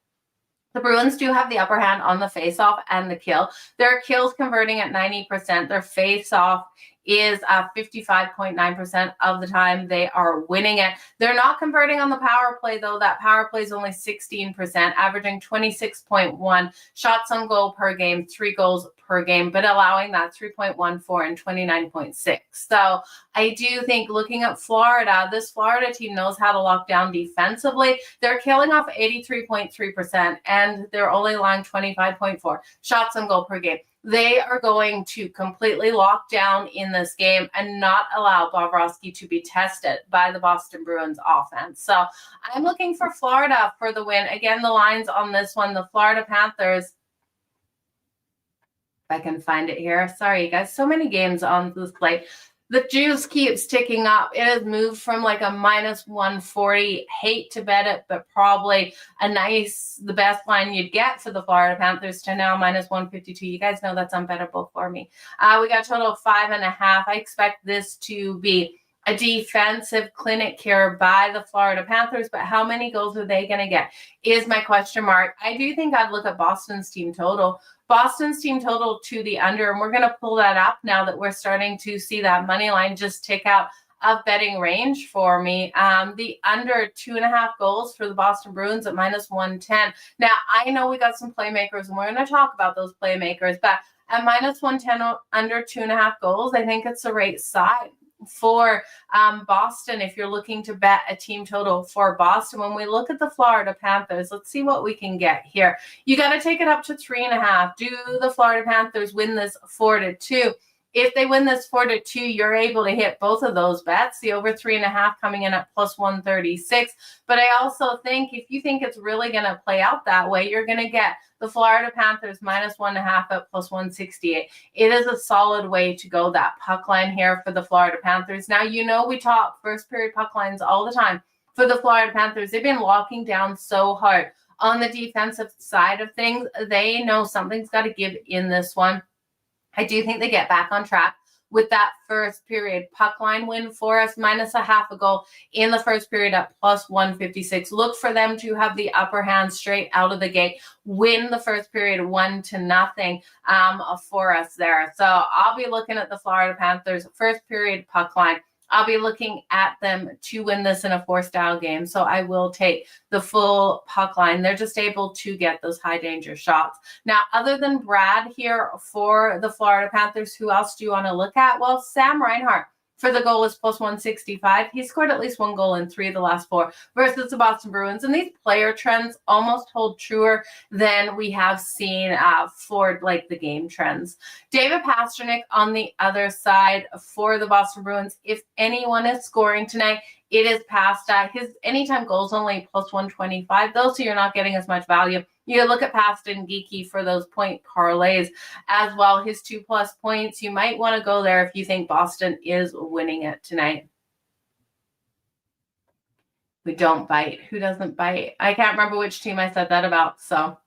The Bruins do have the upper hand on the faceoff and the kill. Their kills converting at 90%. Their faceoff is 55.9% of the time they are winning it. They're not converting on the power play, though. That power play is only 16%, averaging 26.1 shots on goal per game, 3 goals per game, but allowing that 3.14 and 29.6. So I do think, looking at Florida, this Florida team knows how to lock down defensively. They're killing off 83.3%, and they're only allowing 25.4 shots on goal per game. They are going to completely lock down in this game and not allow Bobrovsky to be tested by the Boston Bruins offense. So I'm looking for Florida for the win. Again, the lines on this one, the Florida Panthers, if I can find it here. Sorry, you guys, so many games on this plate. The juice keeps ticking up. It has moved from like a minus 140. Hate to bet it, but probably the best line you'd get for the Florida Panthers to now minus 152. You guys know that's unbettable for me. We got a total of 5.5. I expect this to be a defensive clinic here by the Florida Panthers, but how many goals are they going to get is my question mark. I do think I'd look at Boston's team total. Boston's team total to the under, and we're going to pull that up now that we're starting to see that money line just tick out of betting range for me. The under 2.5 goals for the Boston Bruins at minus 110. Now, I know we got some playmakers, and we're going to talk about those playmakers, but at minus 110 under 2.5 goals, I think it's the right side for Boston, if you're looking to bet a team total for Boston. When we look at the Florida Panthers, let's see what we can get here. You got to take it up to 3.5. Do the Florida Panthers win this 4-2? If they win this 4-2, you're able to hit both of those bets. The over 3.5 coming in at plus 136. But I also think if you think it's really going to play out that way, you're going to get the Florida Panthers minus 1.5 at plus 168. It is a solid way to go that puck line here for the Florida Panthers. Now, we talk first period puck lines all the time for the Florida Panthers. They've been locking down so hard on the defensive side of things. They know something's got to give in this one. I do think they get back on track with that first period puck line win for us, minus a half a goal in the first period at plus 156. Look for them to have the upper hand straight out of the gate, win the first period 1-0 for us there. So I'll be looking at the Florida Panthers first period puck line. I'll be looking at them to win this in a 4-style game. So I will take the full puck line. They're just able to get those high danger shots. Now, other than Brad here for the Florida Panthers, who else do you want to look at? Well, Sam Reinhart for the goal is plus 165. He scored at least one goal in 3 of the last 4 versus the Boston Bruins. And these player trends almost hold truer than we have seen for like the game trends. David Pastrnak on the other side for the Boston Bruins. If anyone is scoring tonight, it is Pasta. His anytime goals only plus 125, though, so you're not getting as much value. You look at Pasta and Geeky for those point parlays as well. His 2+ points, you might want to go there if you think Boston is winning it tonight. We don't bite. Who doesn't bite? I can't remember which team I said that about, so...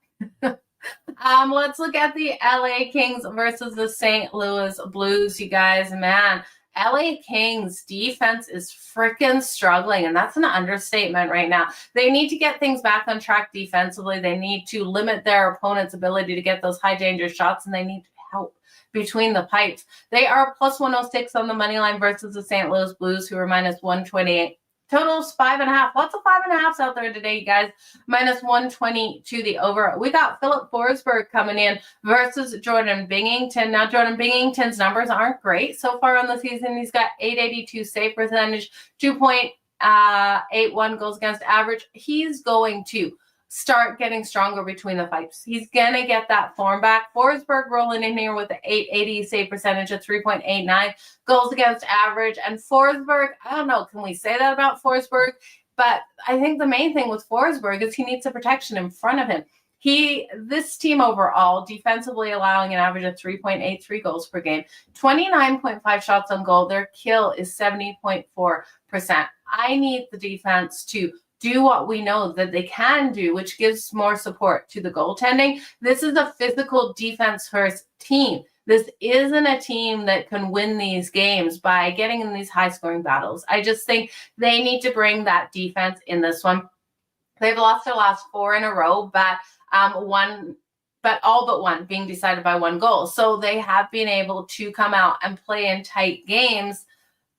let's look at the LA Kings versus the St. Louis Blues, you guys. Man, LA Kings defense is freaking struggling, and that's an understatement right now. They need to get things back on track defensively. They need to limit their opponent's ability to get those high danger shots, and they need help between the pipes. They are plus 106 on the money line versus the St. Louis Blues, who are minus 128. Totals 5.5. Lots of 5.5s out there today, you guys. Minus 120 to the over. We got Philip Forsberg coming in versus Jordan Binnington. Now, Jordan Binnington's numbers aren't great so far on the season. He's got .882 save percentage, 2.81 goals against average. He's going to start getting stronger between the pipes. He's going to get that form back. Forsberg rolling in here with the .880 save percentage of 3.89 goals against average. And Forsberg, I don't know, can we say that about Forsberg? But I think the main thing with Forsberg is he needs a protection in front of him. This team overall, defensively allowing an average of 3.83 goals per game, 29.5 shots on goal. Their kill is 70.4%. I need the defense to do what we know that they can do, which gives more support to the goaltending. This is a physical defense first team. This isn't a team that can win these games by getting in these high scoring battles. I just think they need to bring that defense in this one. They've lost their last 4 in a row, but all but one being decided by 1 goal. So they have been able to come out and play in tight games.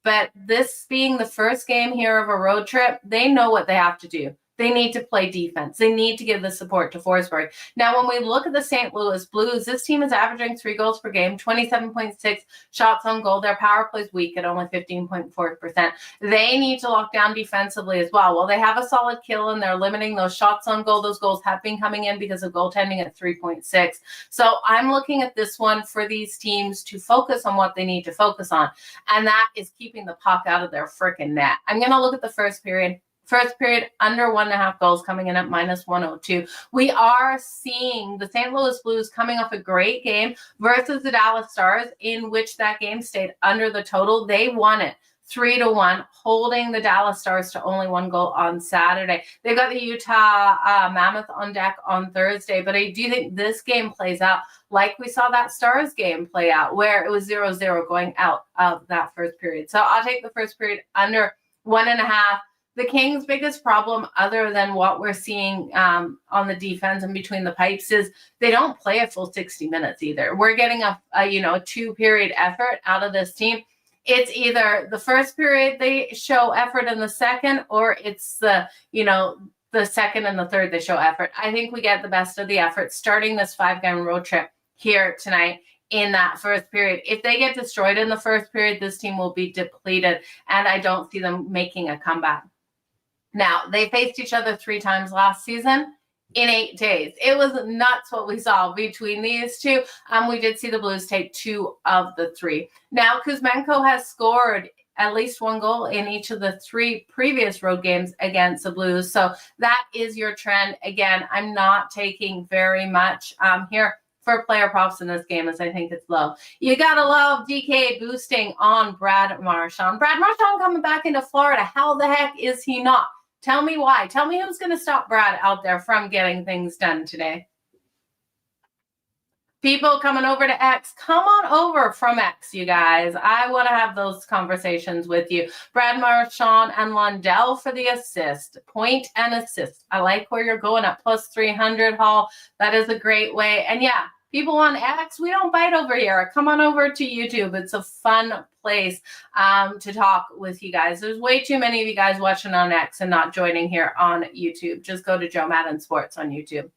But this being the first game here of a road trip, they know what they have to do. They need to play defense. They need to give the support to Forsberg. Now, when we look at the St. Louis Blues, this team is averaging 3 goals per game, 27.6 shots on goal. Their power play is weak at only 15.4%. They need to lock down defensively as well. Well, they have a solid kill, and they're limiting those shots on goal. Those goals have been coming in because of goaltending at 3.6. So I'm looking at this one for these teams to focus on what they need to focus on, and that is keeping the puck out of their freaking net. I'm going to look at the first period. First period, under 1.5 goals, coming in at minus 102. We are seeing the St. Louis Blues coming off a great game versus the Dallas Stars, in which that game stayed under the total. They won it 3-1, holding the Dallas Stars to only 1 goal on Saturday. They've got the Utah Mammoth on deck on Thursday, but I do think this game plays out like we saw that Stars game play out, where it was 0-0 going out of that first period. So I'll take the first period under 1.5. The Kings' biggest problem, other than what we're seeing on the defense and between the pipes, is they don't play a full 60 minutes either. We're getting a 2-period effort out of this team. It's either the first period they show effort in the second, or it's the second and the third they show effort. I think we get the best of the effort starting this 5-game road trip here tonight in that first period. If they get destroyed in the first period, this team will be depleted, and I don't see them making a comeback. Now, they faced each other 3 times last season in 8 days. It was nuts what we saw between these two. We did see the Blues take 2 of the 3. Now, Kuzmenko has scored at least 1 goal in each of the 3 previous road games against the Blues. So that is your trend. Again, I'm not taking very much here for player props in this game, as I think it's low. You got to love DK boosting on Brad Marchand. Brad Marchand coming back into Florida. How the heck is he not? Tell me why. Tell me who's going to stop Brad out there from getting things done today. People coming over to X, come on over from X, you guys. I want to have those conversations with you. Brad Marchand and Lundell for the assist. Point and assist. I like where you're going at plus 300, Hall. That is a great way. And yeah, people on X, we don't bite over here. Come on over to YouTube. It's a fun place to talk with you guys. There's way too many of you guys watching on X and not joining here on YouTube. Just go to Jo Madden Sports on YouTube.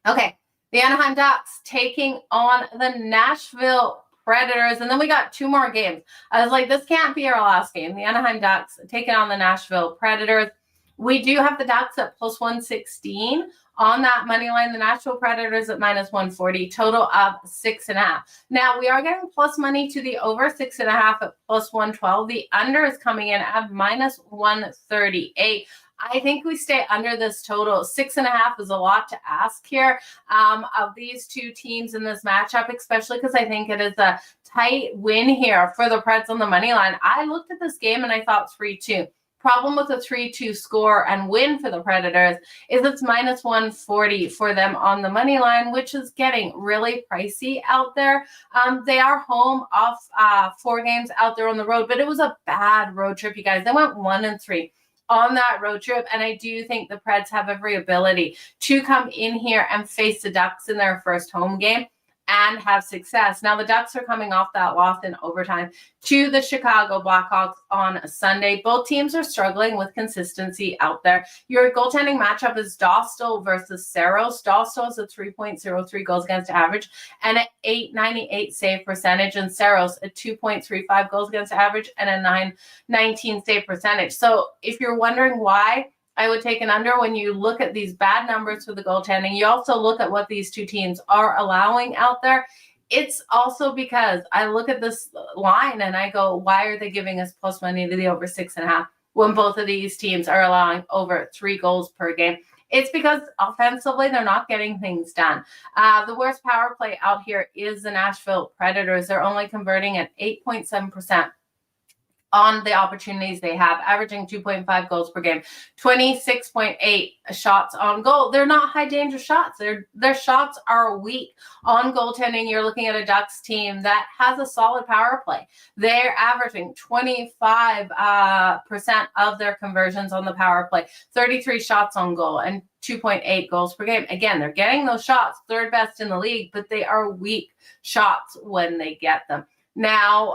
Okay, the Anaheim Ducks taking on the Nashville Predators. And then we got 2 more games. I was like, this can't be our last game. The Anaheim Ducks taking on the Nashville Predators. We do have the Ducks at plus 116 on that money line. The Nashville Predators at minus 140, total of 6.5. Now, we are getting plus money to the over 6.5 at plus 112. The under is coming in at minus 138. I think we stay under this total. 6.5 is a lot to ask here of these 2 teams in this matchup, especially because I think it is a tight win here for the Preds on the money line. I looked at this game and I thought 3-2. Problem with a 3-2 score and win for the Predators is it's minus 140 for them on the money line, which is getting really pricey out there. They are home off 4 games out there on the road, but it was a bad road trip, you guys. They went 1-3 on that road trip, and I do think the Preds have every ability to come in here and face the Ducks in their first home game and have success. Now, the Ducks are coming off that loss in overtime to the Chicago Blackhawks on Sunday. Both teams are struggling with consistency out there. Your goaltending matchup is Dostal versus Saros. Dostal is a 3.03 goals against average and an 898 save percentage, and Saros a 2.35 goals against average and a 919 save percentage. So if you're wondering why I would take an under when you look at these bad numbers for the goaltending, you also look at what these 2 teams are allowing out there. It's also because I look at this line and I go, why are they giving us plus money to the over 6.5 when both of these teams are allowing over 3 goals per game? It's because offensively, they're not getting things done. The worst power play out here is the Nashville Predators. They're only converting at 8.7% on the opportunities they have, averaging 2.5 goals per game, 26.8 shots on goal. They're not high danger shots. Their shots are weak. On goaltending, you're looking at a Ducks team that has a solid power play. They're averaging 25% of their conversions on the power play, 33 shots on goal, and 2.8 goals per game. Again, they're getting those shots, 3rd best in the league, but they are weak shots when they get them. Now,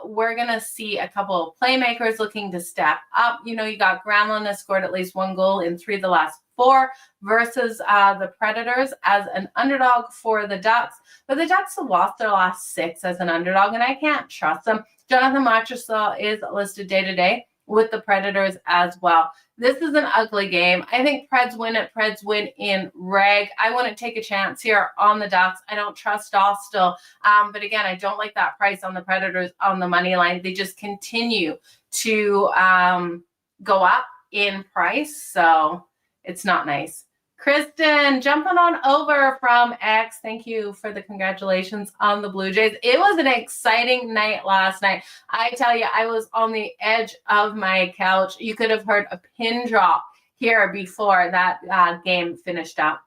we're going to see a couple of playmakers looking to step up. You know, you got Granlund has scored at least 1 goal in 3 of the last 4 versus the Predators as an underdog for the Ducks. But the Ducks have lost their last 6 as an underdog, and I can't trust them. Jonathan Marchessault is listed day-to-day with the Predators as well. This is an ugly game. I think Preds win it. Preds win in reg. I wouldn't take a chance here on the Ducks. I don't trust Dostal. But again, I don't like that price on the Predators on the money line. They just continue to go up in price. So it's not nice. Kristen, jumping on over from X. Thank you for the congratulations on the Blue Jays. It was an exciting night last night. I tell you, I was on the edge of my couch. You could have heard a pin drop here before that game finished up.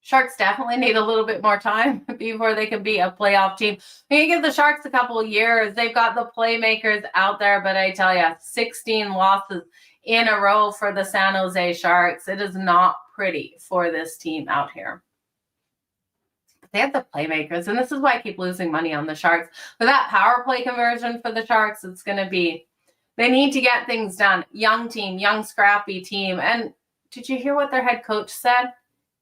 Sharks definitely need a little bit more time before they can be a playoff team. We can give the Sharks a couple of years. They've got the playmakers out there, but I tell you, 16 losses in a row for the San Jose Sharks. It is not pretty for this team out here. They have the playmakers, and this is why I keep losing money on the Sharks. With that power play conversion for the Sharks, it's going to be, they need to get things done. Young team, young scrappy team. And did you hear what their head coach said?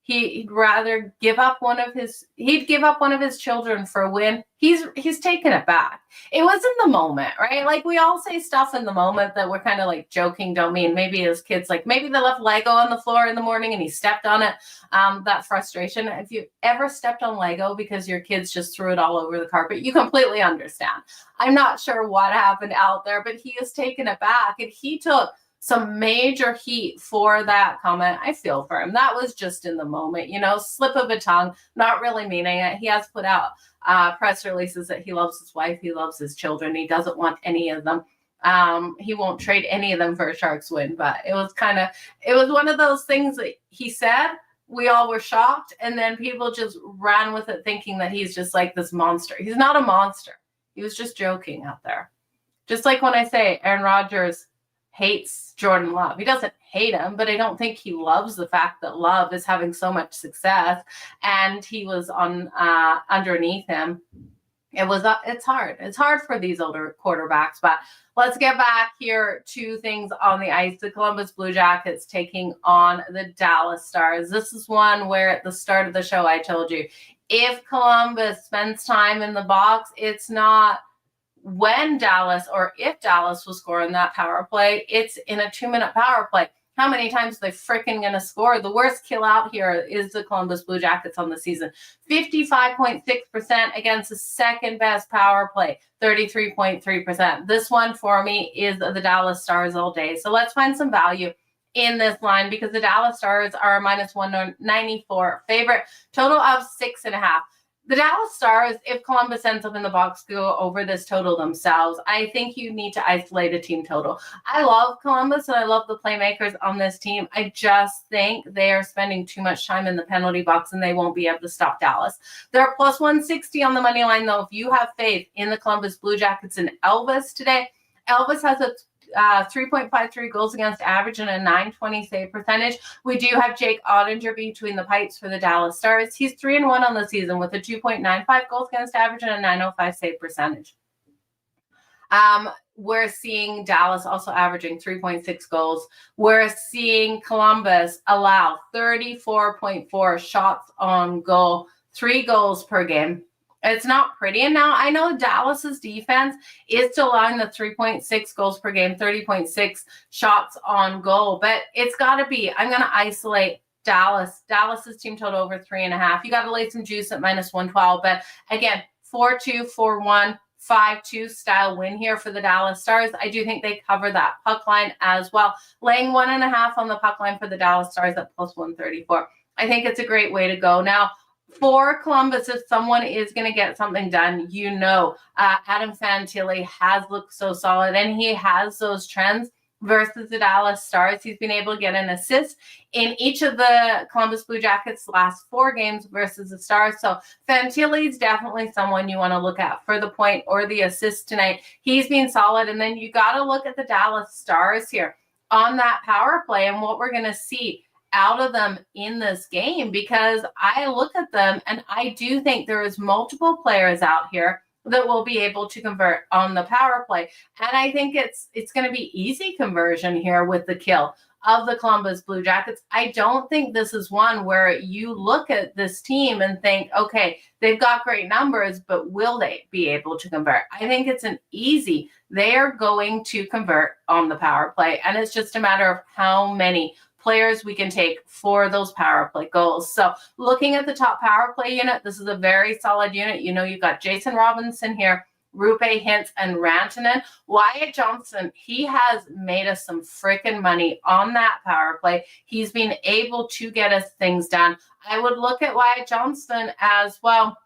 he'd rather give up one of his children for a win. He's taken it back. It was in the moment, right? Like, we all say stuff in the moment that we're kind of like joking, don't mean. Maybe as kids, like maybe they left Lego on the floor in the morning and he stepped on it. That frustration. If you ever stepped on Lego because your kids just threw it all over the carpet, you completely understand. I'm not sure what happened out there, but he has taken it back, and he took some major heat for that comment. I feel for him. That was just in the moment, slip of a tongue, not really meaning it. He has put out press releases that he loves his wife, he loves his children, he doesn't want any of them. He won't trade any of them for a Sharks win, but it was one of those things that he said. We all were shocked, and then people just ran with it thinking that he's just like this monster. He's not a monster. He was just joking out there. Just like when I say Aaron Rodgers hates Jordan Love. He doesn't hate him, but I don't think he loves the fact that Love is having so much success, and he was on underneath him. It's hard. It's hard for these older quarterbacks, but let's get back here to things on the ice. The Columbus Blue Jackets taking on the Dallas Stars. This is one where at the start of the show I told you, if Columbus spends time in the box, it's not when Dallas or if Dallas will score in that power play, it's in a 2-minute power play. How many times are they freaking going to score? The worst kill out here is the Columbus Blue Jackets on the season. 55.6% against the second best power play, 33.3%. This one for me is the Dallas Stars all day. So let's find some value in this line, because the Dallas Stars are a minus 194 favorite, total of 6.5. The Dallas Stars, if Columbus ends up in the box, go over this total themselves. I think you need to isolate a team total. I love Columbus, and I love the playmakers on this team. I just think they are spending too much time in the penalty box, and they won't be able to stop Dallas. They're plus 160 on the money line, though. If you have faith in the Columbus Blue Jackets and Elvis today, Elvis has a 3.53 goals against average and a .920 save percentage. We do have Jake Ottinger between the pipes for the Dallas Stars. He's 3-1 on the season with a 2.95 goals against average and a .905 save percentage. We're seeing Dallas also averaging 3.6 goals. We're seeing Columbus allow 34.4 shots on goal, 3 goals per game. It's not pretty. And now I know Dallas's defense is still allowing the 3.6 goals per game, 30.6 shots on goal, but it's got to be. I'm going to isolate Dallas. Dallas's team total over 3.5. You got to lay some juice at minus 112. But again, 4-2, 4-1, 5-2 style win here for the Dallas Stars. I do think they cover that puck line as well. Laying 1.5 on the puck line for the Dallas Stars at plus 134. I think it's a great way to go. Now, for Columbus, if someone is going to get something done, Adam Fantilli has looked so solid, and he has those trends versus the Dallas Stars. He's been able to get an assist in each of the Columbus Blue Jackets' last 4 games versus the Stars. So Fantilli is definitely someone you want to look at for the point or the assist tonight. He's been solid, and then you got to look at the Dallas Stars here on that power play and what we're going to see out of them in this game, because I look at them and I do think there is multiple players out here that will be able to convert on the power play. And I think it's going to be easy conversion here with the kill of the Columbus Blue Jackets. I don't think this is one where you look at this team and think, okay, they've got great numbers, but will they be able to convert? I think it's an easy. They're going to convert on the power play, and it's just a matter of how many players we can take for those power play goals. So looking at the top power play unit, this is a very solid unit. You've got Jason Robinson here, Rupe Hintz, and Rantanen. Wyatt Johnston, he has made us some freaking money on that power play. He's been able to get us things done. I would look at Wyatt Johnston as well.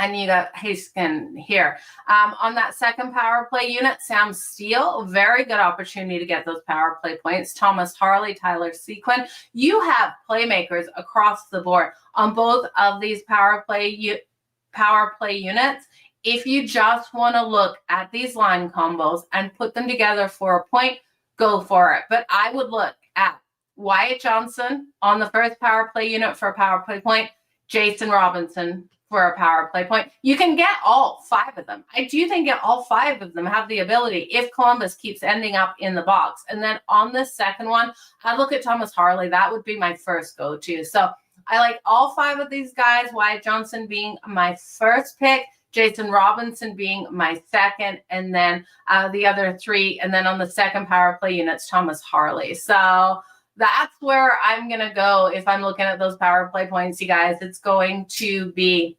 And you got Haskin here. On that second power play unit, Sam Steele, very good opportunity to get those power play points. Thomas Harley, Tyler Sequin. You have playmakers across the board on both of these power play units. If you just want to look at these line combos and put them together for a point, go for it. But I would look at Wyatt Johnston on the first power play unit for a power play point, Jason Robinson for a power play point. You can get all 5 of them. I do think all 5 of them have the ability if Columbus keeps ending up in the box. And then on this second one, I look at Thomas Harley. That would be my first go-to. So I like all 5 of these guys, Wyatt Johnson being my first pick, Jason Robinson being my second, and then the other 3. And then on the second power play units, Thomas Harley. So that's where I'm going to go if I'm looking at those power play points, you guys. It's going to be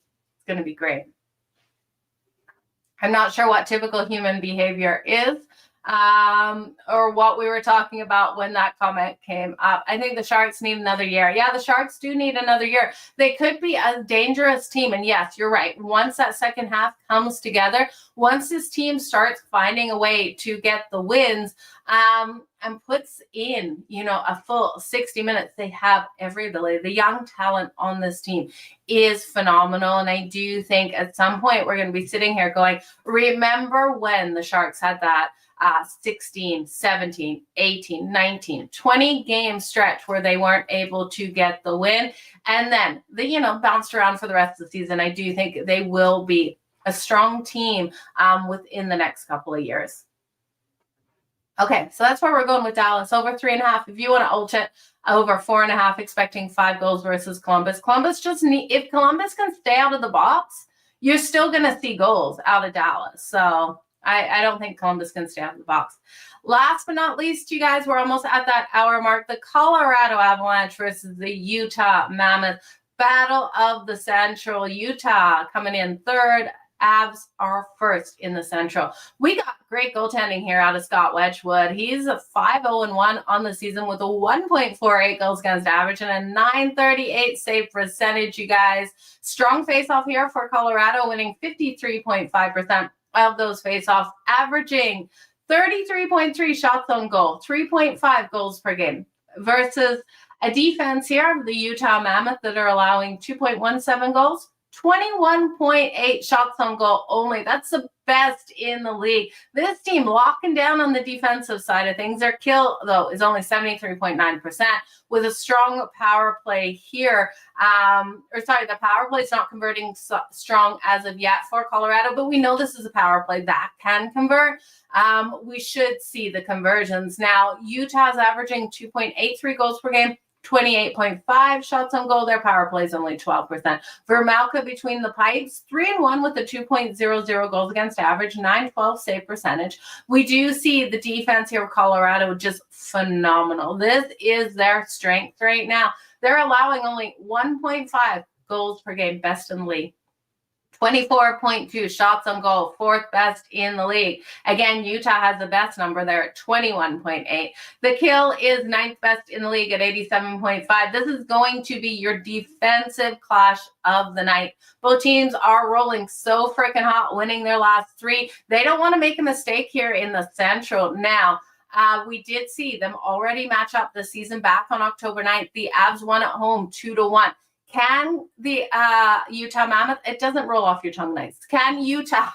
great. I'm not sure what typical human behavior is or what we were talking about when that comment came up. I think the Sharks need another year. Yeah, the Sharks do need another year. They could be a dangerous team. And yes, you're right. Once that second half comes together, once this team starts finding a way to get the wins and puts in, a full 60 minutes, they have every ability. The young talent on this team is phenomenal. And I do think at some point we're going to be sitting here going, remember when the Sharks had that 16, 17, 18, 19, 20 game stretch where they weren't able to get the win. And then they, bounced around for the rest of the season. I do think they will be a strong team within the next couple of years. Okay, so that's where we're going with Dallas. Over 3.5. If you want to ult it, over 4.5, expecting 5 goals versus Columbus. If Columbus can stay out of the box, you're still going to see goals out of Dallas. So I don't think Columbus can stay out of the box. Last but not least, you guys, we're almost at that hour mark. The Colorado Avalanche versus the Utah Mammoth. Battle of the Central. Utah coming in third. Avs are first in the Central. We got great goaltending here out of Scott Wedgwood. He's a 5-0-1 on the season with a 1.48 goals against average and a 938 save percentage, you guys. Strong face-off here for Colorado, winning 53.5% of those face-offs, averaging 33.3 shots on goal, 3.5 goals per game, versus a defense here of the Utah Mammoth that are allowing 2.17 goals, 21.8 shots on goal only. That's the best in the league. This team locking down on the defensive side of things. Their kill, though, is only 73.9% with a strong power play here. The power play is not converting strong as of yet for Colorado, but we know this is a power play that can convert. We should see the conversions. Now, Utah's averaging 2.83 goals per game, 28.5 shots on goal. Their power play is only 12%. Vermalka between the pipes, 3-1 with a 2.00 goals against average, 912 save percentage. We do see the defense here of Colorado just phenomenal. This is their strength right now. They're allowing only 1.5 goals per game, best in the league. 24.2 shots on goal, 4th best in the league. Again, Utah has the best number there at 21.8. The kill is 9th best in the league at 87.5. This is going to be your defensive clash of the night. Both teams are rolling so freaking hot, winning their last 3. They don't want to make a mistake here in the Central. Now, we did see them already match up the season back on October 9th. The Avs won at home 2-1. Can the Utah Mammoth, it doesn't roll off your tongue nice. Can Utah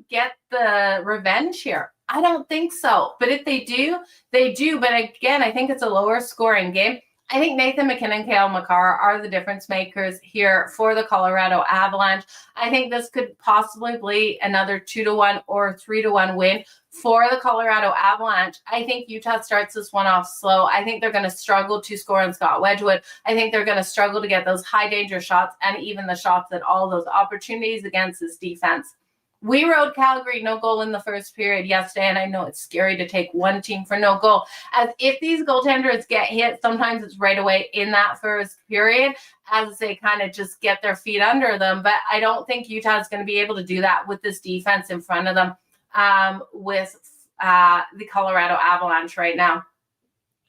get the revenge here? I don't think so. But if they do, they do. But again, I think it's a lower scoring game. I think Nathan McKinnon and Cale Makar are the difference makers here for the Colorado Avalanche. I think this could possibly be another 2-1 or 3-1 win for the Colorado Avalanche. I think Utah starts this one off slow. I think they're going to struggle to score on Scott Wedgwood. I think they're going to struggle to get those high danger shots and even the shots at all those opportunities against this defense. We rode Calgary no goal in the first period yesterday, and I know it's scary to take one team for no goal. As if these goaltenders get hit, sometimes it's right away in that first period as they kind of just get their feet under them. But I don't think Utah is going to be able to do that with this defense in front of them with the Colorado Avalanche right now.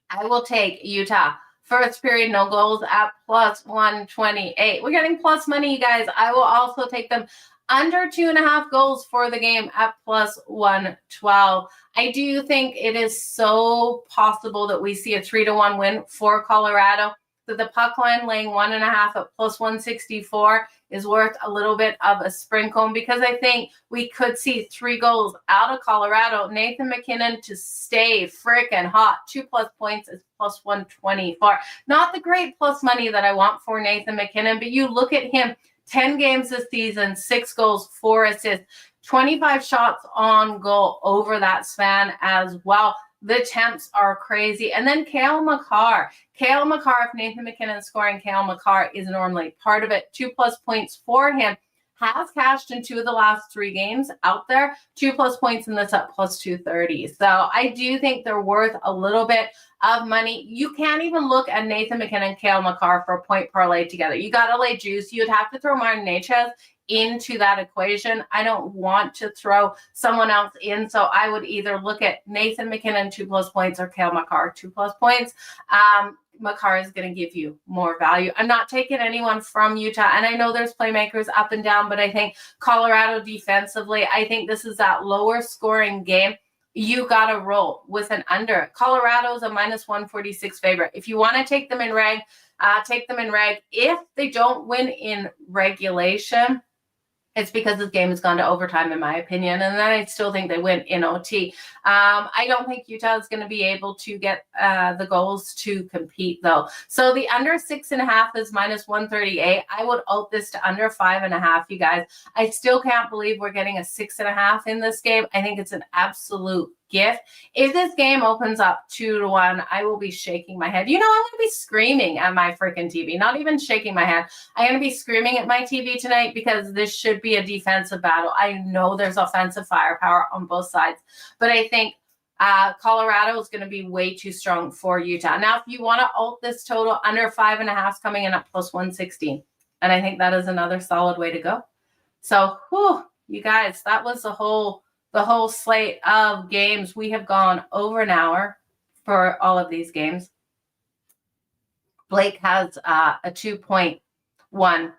I will take Utah. First period, no goals at plus 128. We're getting plus money, you guys. I will also take them under 2.5 goals for the game at plus 112. I do think it is so possible that we see a 3-1 win for Colorado. So the puck line laying 1.5 at plus 164 is worth a little bit of a sprinkle because I think we could see 3 goals out of Colorado. Nathan McKinnon to stay freaking hot. 2+ points is plus 124. Not the great plus money that I want for Nathan McKinnon, but you look at him. 10 games this season, 6 goals, 4 assists, 25 shots on goal over that span as well. The temps are crazy. And then Cale Makar. Cale Makar, if Nathan MacKinnon's scoring, Cale Makar is normally part of it. 2+ points for him. Has cashed in 2 of the last 3 games out there. 2+ points in this at +230. So I do think they're worth a little bit of money. You can't even look at Nathan MacKinnon, Cale Makar for a point parlay together. You got to lay juice. You'd have to throw Martin Necas into that equation. I don't want to throw someone else in, so I would either look at Nathan MacKinnon 2+ points or Cale Makar 2+ points. Makar is going to give you more value. I'm not taking anyone from Utah, and I know there's playmakers up and down, but I think Colorado defensively, I think this is that lower scoring game. You got to roll with an under. Colorado's a -146 favorite. If you want to take them in reg, take them in reg. If they don't win in regulation, it's because this game has gone to overtime, in my opinion, and then I still think they win in OT. I don't think Utah is going to be able to get the goals to compete, though. So the under 6.5 is -138. I would alt this to under 5.5, you guys. I still can't believe we're getting a 6.5 in this game. I think it's an absolute gift. If this game opens up 2-1, I will be shaking my head. You know, I'm going to be screaming at my freaking TV, not even shaking my head. I'm going to be screaming at my TV tonight because this should be a defensive battle. I know there's offensive firepower on both sides, but I think Colorado is going to be way too strong for Utah. Now, if you want to alt this total, under 5.5 coming in at +116. And I think that is another solid way to go. So, you guys, that was the whole slate of games. We have gone over an hour for all of these games. Blake has a 2.1.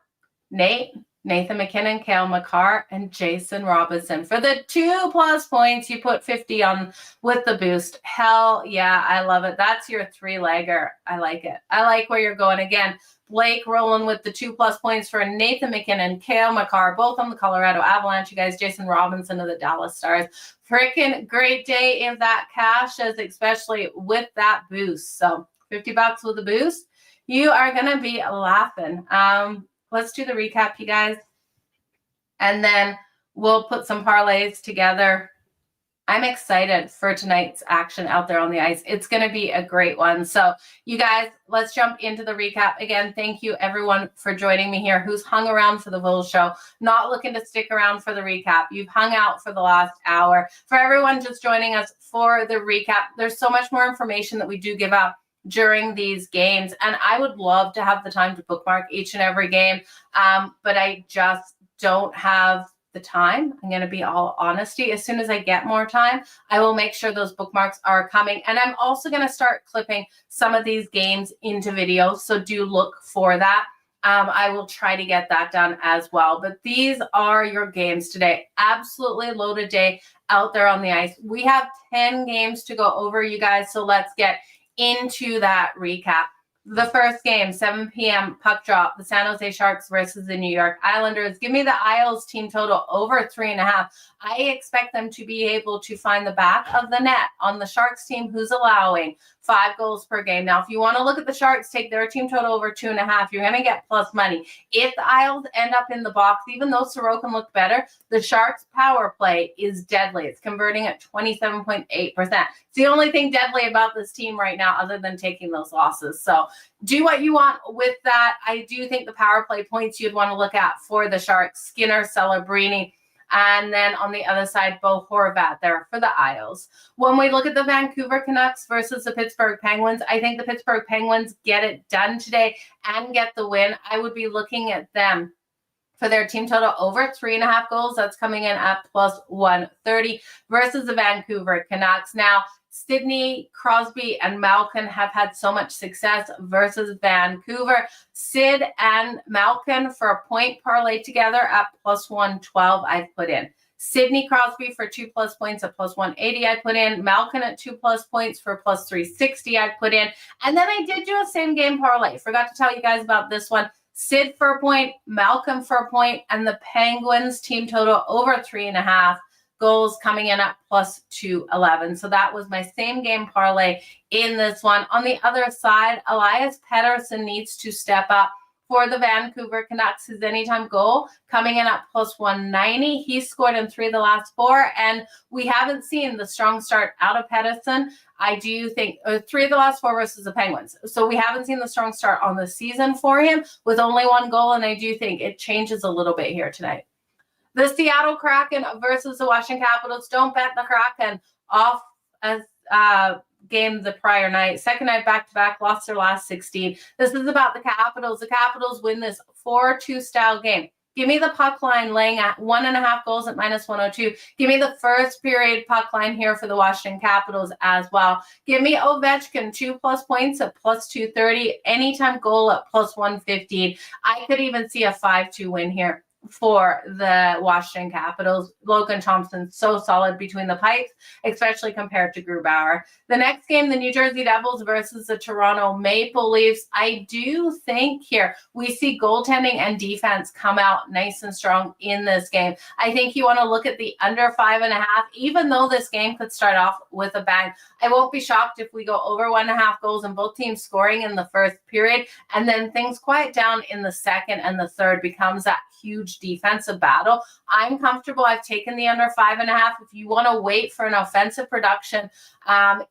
Nathan MacKinnon, Cale Makar, and Jason Robinson. For the 2+ points, you put 50 on with the boost. Hell yeah, I love it. That's your 3-legger. I like it. I like where you're going. Again, Blake rolling with the 2+ points for Nathan MacKinnon, Cale Makar, both on the Colorado Avalanche, you guys. Jason Robinson of the Dallas Stars. Freaking great day if that cashes, especially with that boost. So $50 with a boost, you are going to be laughing. Let's do the recap, you guys. And then we'll put some parlays together. I'm excited for tonight's action out there on the ice. It's going to be a great one. So you guys, let's jump into the recap. Again, thank you everyone for joining me here who's hung around for the full show, not looking to stick around for the recap. You've hung out for the last hour. For everyone just joining us for the recap, there's so much more information that we do give out during these games, and I would love to have the time to bookmark each and every game, but I just don't have the time. I'm going to be all honesty. As soon as I get more time, I will make sure those bookmarks are coming, and I'm also going to start clipping some of these games into videos, so do look for that. I will try to get that done as well, but these are your games today. Absolutely loaded day out there on the ice. We have 10 games to go over, you guys, so let's get into that recap. The first game, 7 p.m. puck drop, the San Jose Sharks versus the New York Islanders. Give me the Isles team total over 3.5. I expect them to be able to find the back of the net on the Sharks team, who's allowing 5 goals per game. Now, if you want to look at the Sharks, take their team total over 2.5. You're going to get plus money. If the Isles end up in the box, even though Sorokin looked better, the Sharks power play is deadly. It's converting at 27.8%. It's the only thing deadly about this team right now other than taking those losses. So do what you want with that. I do think the power play points you'd want to look at for the Sharks, Skinner, Celebrini, and then on the other side, Bo Horvat there for the Isles. When we look at the Vancouver Canucks versus the Pittsburgh Penguins, I think the Pittsburgh Penguins get it done today and get the win. I would be looking at them for their team total over 3.5 goals. That's coming in at plus 130 versus the Vancouver Canucks. Now, Sidney, Crosby, and Malkin have had so much success versus Vancouver. Sid and Malkin for a point parlay together at plus 112 I've put in. Sidney Crosby for 2+ points at plus 180 I put in. Malkin at 2+ points for plus 360 I put in. And then I did do a same game parlay. Forgot to tell you guys about this one. Sid for a point, Malcolm for a point, and the Penguins team total over 3.5 goals coming in at plus 211. So that was my same game parlay in this one. On the other side, Elias Pettersson needs to step up for the Vancouver Canucks. His anytime goal coming in at plus 190. He scored in 3 of the last 4, and we haven't seen the strong start out of Pettersson. I do think 3 of the last 4 versus the Penguins. So we haven't seen the strong start on the season for him with only 1 goal, and I do think it changes a little bit here tonight. The Seattle Kraken versus the Washington Capitals. Don't bet the Kraken off as game the prior night. Second night back-to-back, lost their last 16. This is about the Capitals. The Capitals win this 4-2 style game. Give me the puck line laying at 1.5 goals at minus 102. Give me the first period puck line here for the Washington Capitals as well. Give me Ovechkin 2+ points at plus 230. Anytime goal at plus 115. I could even see a 5-2 win here for the Washington Capitals. Logan Thompson so solid between the pipes, especially compared to Grubauer. The next game, the New Jersey Devils versus the Toronto Maple Leafs. I do think here we see goaltending and defense come out nice and strong in this game. I think you want to look at the under 5.5, even though this game could start off with a bang. I won't be shocked if we go over 1.5 goals and both teams scoring in the first period, and then things quiet down in the second and the third. Becomes that huge defensive battle. I'm comfortable. I've taken the under 5.5. If you want to wait for an offensive production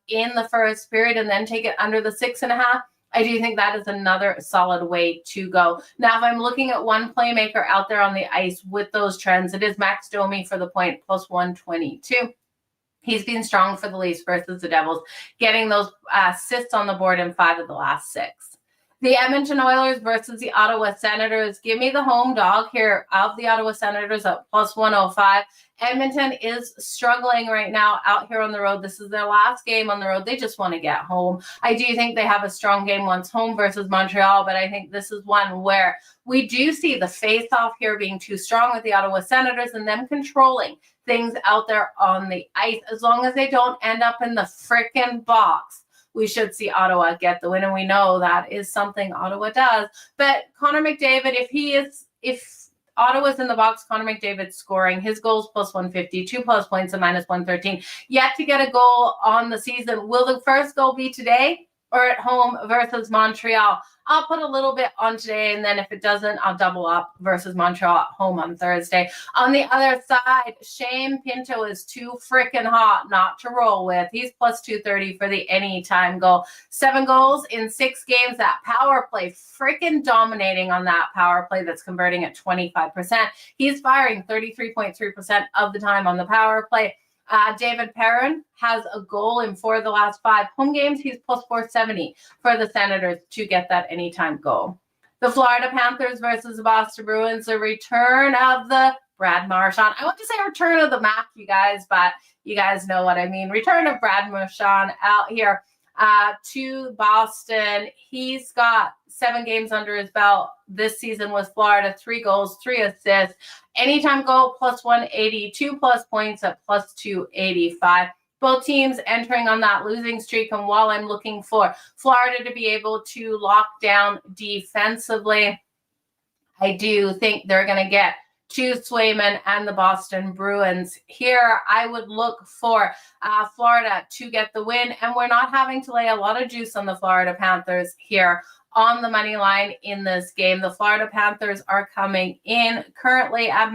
in the first period and then take it under the 6.5, I do think that is another solid way to go. Now, if I'm looking at one playmaker out there on the ice with those trends, it is Max Domi for the point, plus 122. He's been strong for the Leafs versus the Devils, getting those assists on the board in 5 of the last 6. The Edmonton Oilers versus the Ottawa Senators. Give me the home dog here of the Ottawa Senators at plus 105. Edmonton is struggling right now out here on the road. This is their last game on the road. They just want to get home. I do think they have a strong game once home versus Montreal, but I think this is one where we do see the face-off here being too strong with the Ottawa Senators and them controlling things out there on the ice. As long as they don't end up in the frickin' box, we should see Ottawa get the win, and we know that is something Ottawa does. But Connor McDavid, if Ottawa's in the box, Connor McDavid scoring, his goals plus 150, 2+ points at minus 113. Yet to get a goal on the season. Will the first goal be today or at home versus Montreal? I'll put a little bit on today, and then if it doesn't, I'll double up versus Montreal at home on Thursday. On the other side, Shane Pinto is too freaking hot not to roll with. He's plus 230 for the anytime goal. 7 goals in 6 games. That power play, freaking dominating on that power play that's converting at 25%. He's firing 33.3% of the time on the power play. David Perrin has a goal in 4 of the last 5 home games. He's plus 470 for the Senators to get that anytime goal. The Florida Panthers versus the Boston Bruins. The return of the Brad Marchand. I want to say return of the Mac, you guys, but you guys know what I mean. Return of Brad Marchand out here to Boston. He's got 7 games under his belt this season with Florida, 3 goals, 3 assists. Anytime goal, plus 180, 2+ points at plus 285. Both teams entering on that losing streak, and while I'm looking for Florida to be able to lock down defensively, I do think they're going to get to Swayman and the Boston Bruins. Here, I would look for Florida to get the win, and we're not having to lay a lot of juice on the Florida Panthers here on the money line in this game. The Florida Panthers are coming in currently at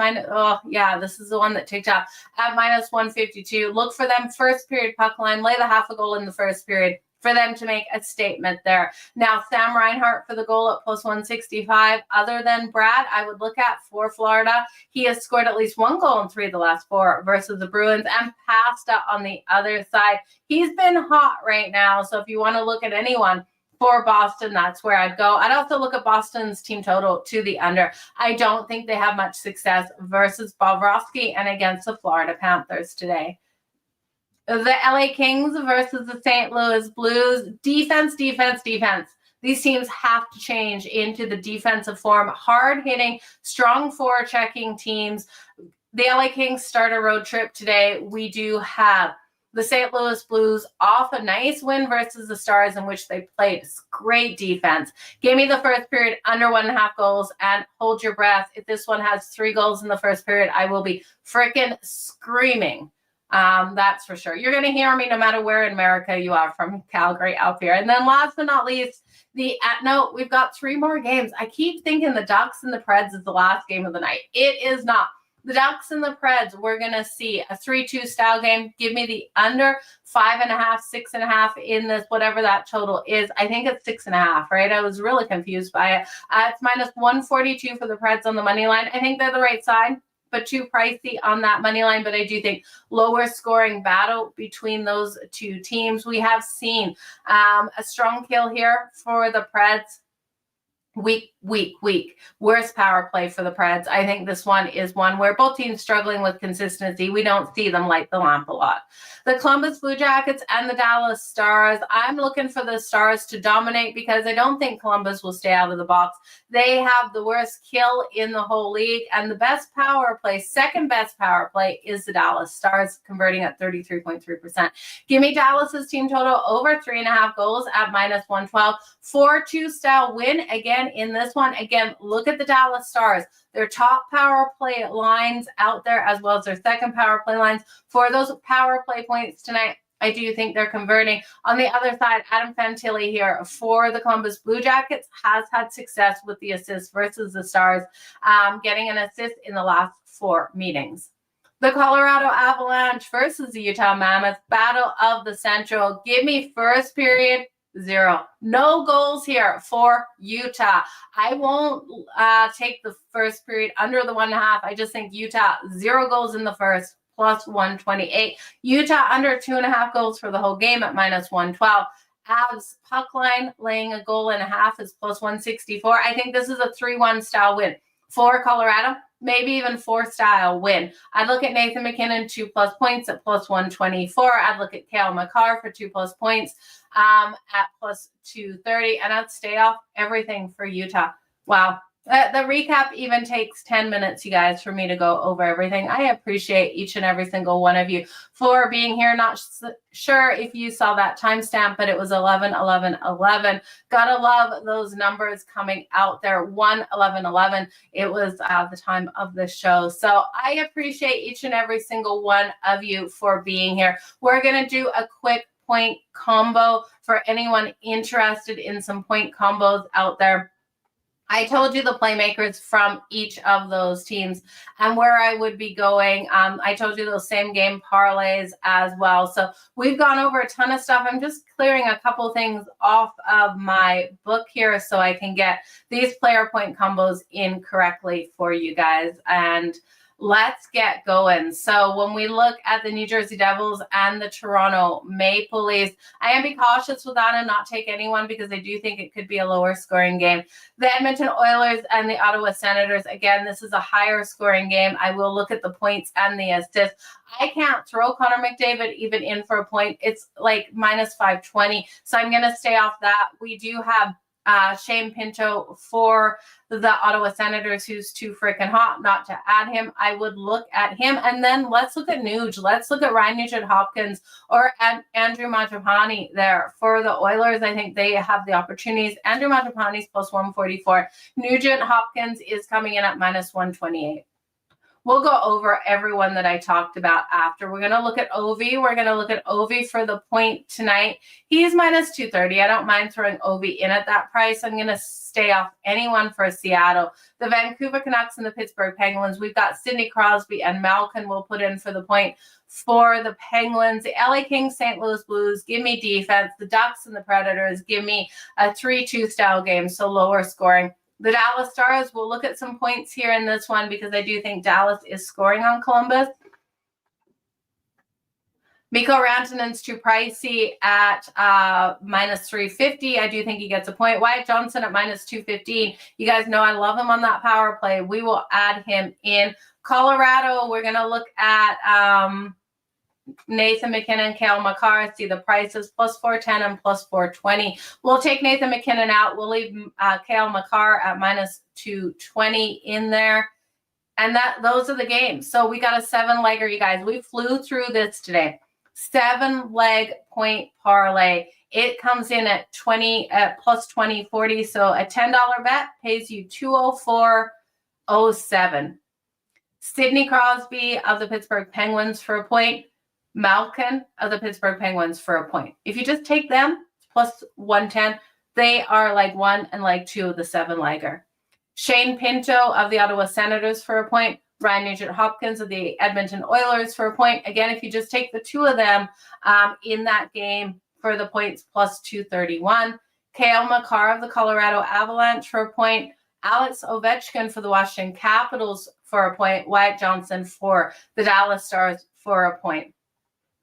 this is the one that ticked up at minus 152. Look for them first period puck line, lay the half a goal in the first period for them to make a statement there. Now, Sam Reinhart for the goal at plus 165. Other than Brad, I would look at for Florida. He has scored at least 1 goal in 3 of the last 4 versus the Bruins, and Pasta on the other side. He's been hot right now, so if you want to look at anyone for Boston, that's where I'd go. I'd also look at Boston's team total to the under. I don't think they have much success versus Bobrovsky and against the Florida Panthers today. The LA Kings versus the St. Louis Blues. Defense. These teams have to change into the defensive form. Hard-hitting, strong forechecking teams. The LA Kings start a road trip today. We do have the St. Louis Blues off a nice win versus the Stars in which they played great defense. Give me the first period under 1.5 goals and hold your breath. If this one has 3 goals in the first period, I will be freaking screaming That's for sure. You're going to hear me no matter where in America you are, from Calgary up here. And then last but not least, we've got 3 more games. I keep thinking the Ducks and the Preds is the last game of the night. It is not. The Ducks and the Preds, we're going to see a 3-2 style game. Give me the under 5.5, 6.5 in this, whatever that total is. I think it's 6.5, right? I was really confused by it. It's minus 142 for the Preds on the money line. I think they're the right side, but too pricey on that money line. But I do think lower scoring battle between those two teams. We have seen a strong kill here for the Preds. Weak. Worst power play for the Preds. I think this one is one where both teams struggling with consistency. We don't see them light the lamp a lot. The Columbus Blue Jackets and the Dallas Stars. I'm looking for the Stars to dominate because I don't think Columbus will stay out of the box. They have the worst kill in the whole league, and the best power play, second best power play, is the Dallas Stars, converting at 33.3%. Give me Dallas's team total over 3.5 goals at minus 112. 4-2 style win again in this one. Again, look at the Dallas Stars. Their top power play lines out there, as well as their second power play lines. For those power play points tonight, I do think they're converting. On the other side, Adam Fantilli here for the Columbus Blue Jackets has had success with the assists versus the Stars, getting an assist in the last 4 meetings. The Colorado Avalanche versus the Utah Mammoth, battle of the Central. Give me first period, 0. No goals here for Utah. I won't take the first period under the 1.5. I just think Utah, 0 goals in the first, plus 128. Utah under 2.5 goals for the whole game at minus 112. Avs puck line laying a goal and a half is plus 164. I think this is a 3-1 style win for Colorado, maybe even 4 style win. I'd look at Nathan MacKinnon 2+ points at plus 124. I'd look at Cale Makar for 2+ points at plus 230, and I'd stay off everything for Utah. Wow. The recap even takes 10 minutes, you guys, for me to go over everything. I appreciate each and every single one of you for being here. Not sure if you saw that timestamp, but it was 11-11-11. Gotta love those numbers coming out there. 1-11-11. It was the time of the show. So I appreciate each and every single one of you for being here. We're going to do a quick point combo for anyone interested in some point combos out there. I told you the playmakers from each of those teams and where I would be going. I told you those same game parlays as well. So we've gone over a ton of stuff. I'm just clearing a couple things off of my book here so I can get these player point combos in correctly for you guys. And let's get going. So when we look at the New Jersey Devils and the Toronto Maple Leafs, I am be cautious with that and not take anyone because I do think it could be a lower scoring game. The Edmonton Oilers and the Ottawa Senators, again, this is a higher scoring game. I will look at the points and the assists. I can't throw Connor McDavid even in for a point. It's like minus 520. So I'm going to stay off that. We do have Shane Pinto for the Ottawa Senators, who's too freaking hot not to add him. I would look at him. And then let's look at Nuge. Let's look at Ryan Nugent-Hopkins or Andrew Mangiapane there. For the Oilers, I think they have the opportunities. Andrew Mangiapane's plus 144. Nugent-Hopkins is coming in at minus 128. We'll go over everyone that I talked about after. We're going to look at Ovi. We're going to look at Ovi for the point tonight. He's minus 230. I don't mind throwing Ovi in at that price. I'm going to stay off anyone for Seattle. The Vancouver Canucks and the Pittsburgh Penguins. We've got Sidney Crosby and Malkin will put in for the point for the Penguins. The LA Kings, St. Louis Blues, give me defense. The Ducks and the Predators, give me a 3-2 style game, so lower scoring. The Dallas Stars, we'll look at some points here in this one because I do think Dallas is scoring on Columbus. Mikko Rantanen's too pricey at minus 350. I do think he gets a point. Wyatt Johnson at minus 215. You guys know I love him on that power play. We will add him in. Colorado, we're going to look at Nathan MacKinnon, Cale Makar. See the prices, plus 410 and plus 420. We'll take Nathan MacKinnon out. We'll leave Cale Makar at minus 220 in there. And those are the games. So we got a 7-legger, you guys. We flew through this today. 7-leg point parlay. It comes in at plus 2040. So a $10 bet pays you $204.07. Sidney Crosby of the Pittsburgh Penguins for a point. Malkin of the Pittsburgh Penguins for a point. If you just take them, plus 110, they are like 1 and like 2 of the 7-legger. Shane Pinto of the Ottawa Senators for a point. Ryan Nugent-Hopkins of the Edmonton Oilers for a point. Again, if you just take the 2 of them in that game for the points, plus 231. Cale Makar of the Colorado Avalanche for a point. Alex Ovechkin for the Washington Capitals for a point. Wyatt Johnson for the Dallas Stars for a point.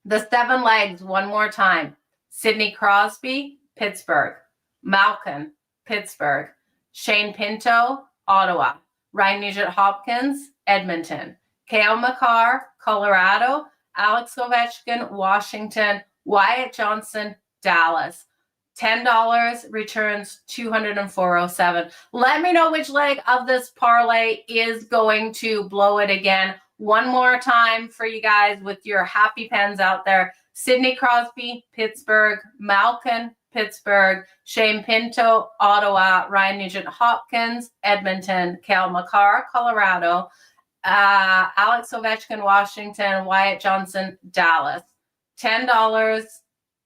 The 7 legs one more time. Sidney Crosby, Pittsburgh. Malkin, Pittsburgh. Shane Pinto, Ottawa. Ryan Nugent-Hopkins, Edmonton. Cale Makar, Colorado. Alex Ovechkin, Washington. Wyatt Johnson, Dallas. $10 returns $204.07. Let me know which leg of this parlay is going to blow it again. One more time for you guys with your happy pens out there. Sidney Crosby, Pittsburgh. Malkin, Pittsburgh. Shane Pinto, Ottawa. Ryan Nugent-Hopkins, Edmonton. Cale Makar, Colorado. Alex Ovechkin, Washington. Wyatt Johnson, Dallas. $10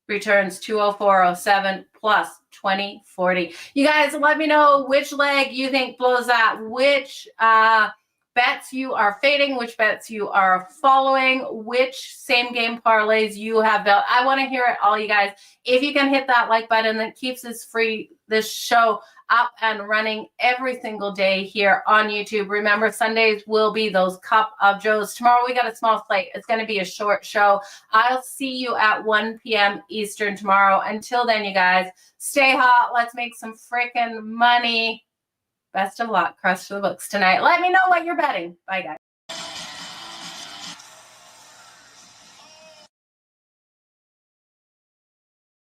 returns $204.07 plus 2040. You guys, let me know which leg you think blows that, which bets you are fading, which bets you are following, which same game parlays you have built. I want to hear it all, you guys. If you can hit that like button, that keeps this show up and running every single day here on YouTube. Remember, Sundays will be those Cup of Joes. Tomorrow we got a small slate. It's going to be a short show. I'll see you at 1 p.m. Eastern tomorrow. Until then, you guys, stay hot. Let's make some freaking money. Best of luck. Crush the books tonight. Let me know what you're betting. Bye, guys.